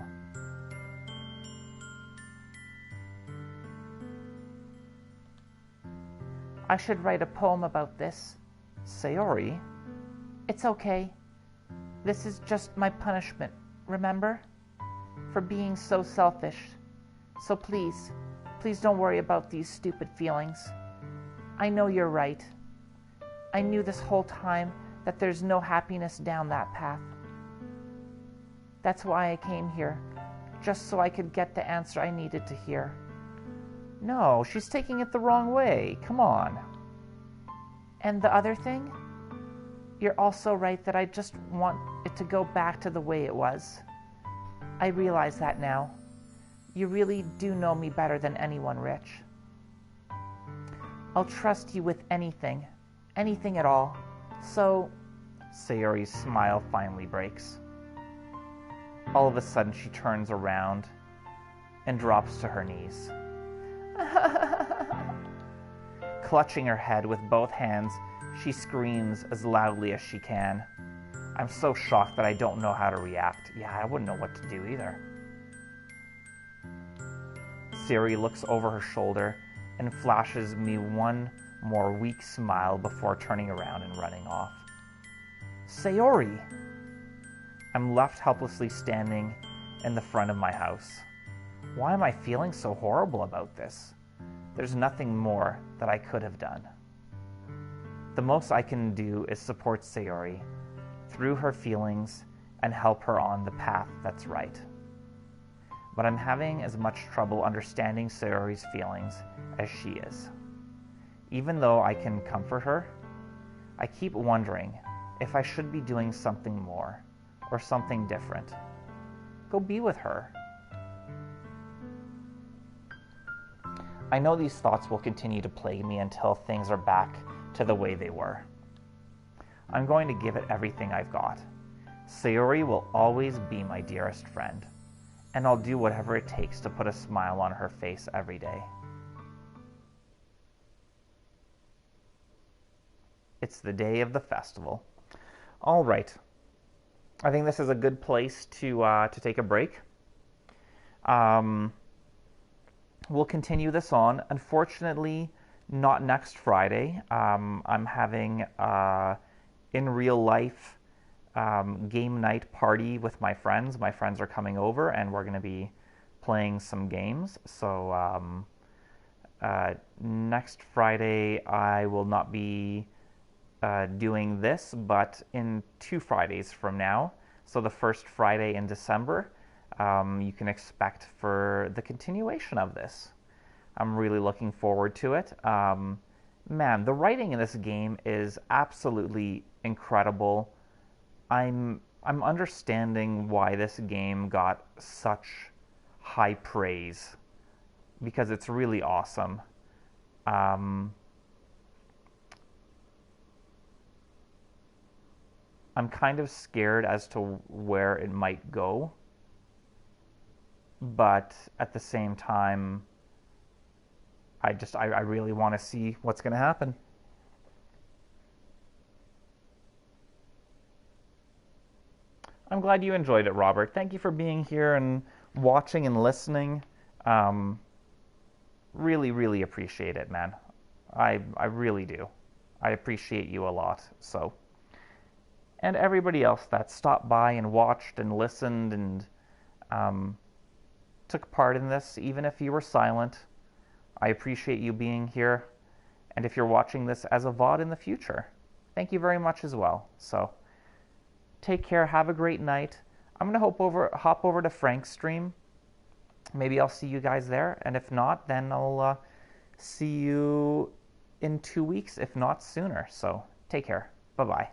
I should write a poem about this. Sayori? It's okay. This is just my punishment, remember? For being so selfish. So please don't worry about these stupid feelings. I know you're right. I knew this whole time that there's no happiness down that path. That's why I came here, just so I could get the answer I needed to hear. No, she's taking it the wrong way. Come on. And the other thing? You're also right that I just want it to go back to the way it was. I realize that now. You really do know me better than anyone, Rich. I'll trust you with anything. Anything at all. So... Sayori's smile finally breaks. All of a sudden, she turns around and drops to her knees. Clutching her head with both hands, she screams as loudly as she can. I'm so shocked that I don't know how to react. Yeah, I wouldn't know what to do either. Sayori looks over her shoulder and flashes me one more weak smile before turning around and running off. Sayori! I'm left helplessly standing in the front of my house. Why am I feeling so horrible about this? There's nothing more that I could have done. The most I can do is support Sayori through her feelings and help her on the path that's right. But I'm having as much trouble understanding Sayori's feelings as she is. Even though I can comfort her, I keep wondering if I should be doing something more or something different. Go be with her. I know these thoughts will continue to plague me until things are back to the way they were. I'm going to give it everything I've got. Sayori will always be my dearest friend, and I'll do whatever it takes to put a smile on her face every day. It's the day of the festival. All right. I think this is a good place to take a break. We'll continue this on. Unfortunately, not next Friday. I'm having in real life game night party with my friends. My friends are coming over, and we're going to be playing some games. So next Friday, I will not be doing this, but in 2 Fridays from now, so the first Friday in December, you can expect for the continuation of this. I'm really looking forward to it. Man, the writing in this game is absolutely incredible. I'm understanding why this game got such high praise, because it's really awesome. I'm kind of scared as to where it might go, but at the same time, I really want to see what's going to happen. I'm glad you enjoyed it, Robert. Thank you for being here and watching and listening. Really, really appreciate it, man. I really do. I appreciate you a lot. So, and everybody else that stopped by and watched and listened and took part in this, even if you were silent. I appreciate you being here. And if you're watching this as a VOD in the future, thank you very much as well. So, take care. Have a great night. I'm going to hop over to Frank's stream. Maybe I'll see you guys there. And if not, then I'll see you in 2 weeks, if not sooner. So, take care. Bye-bye.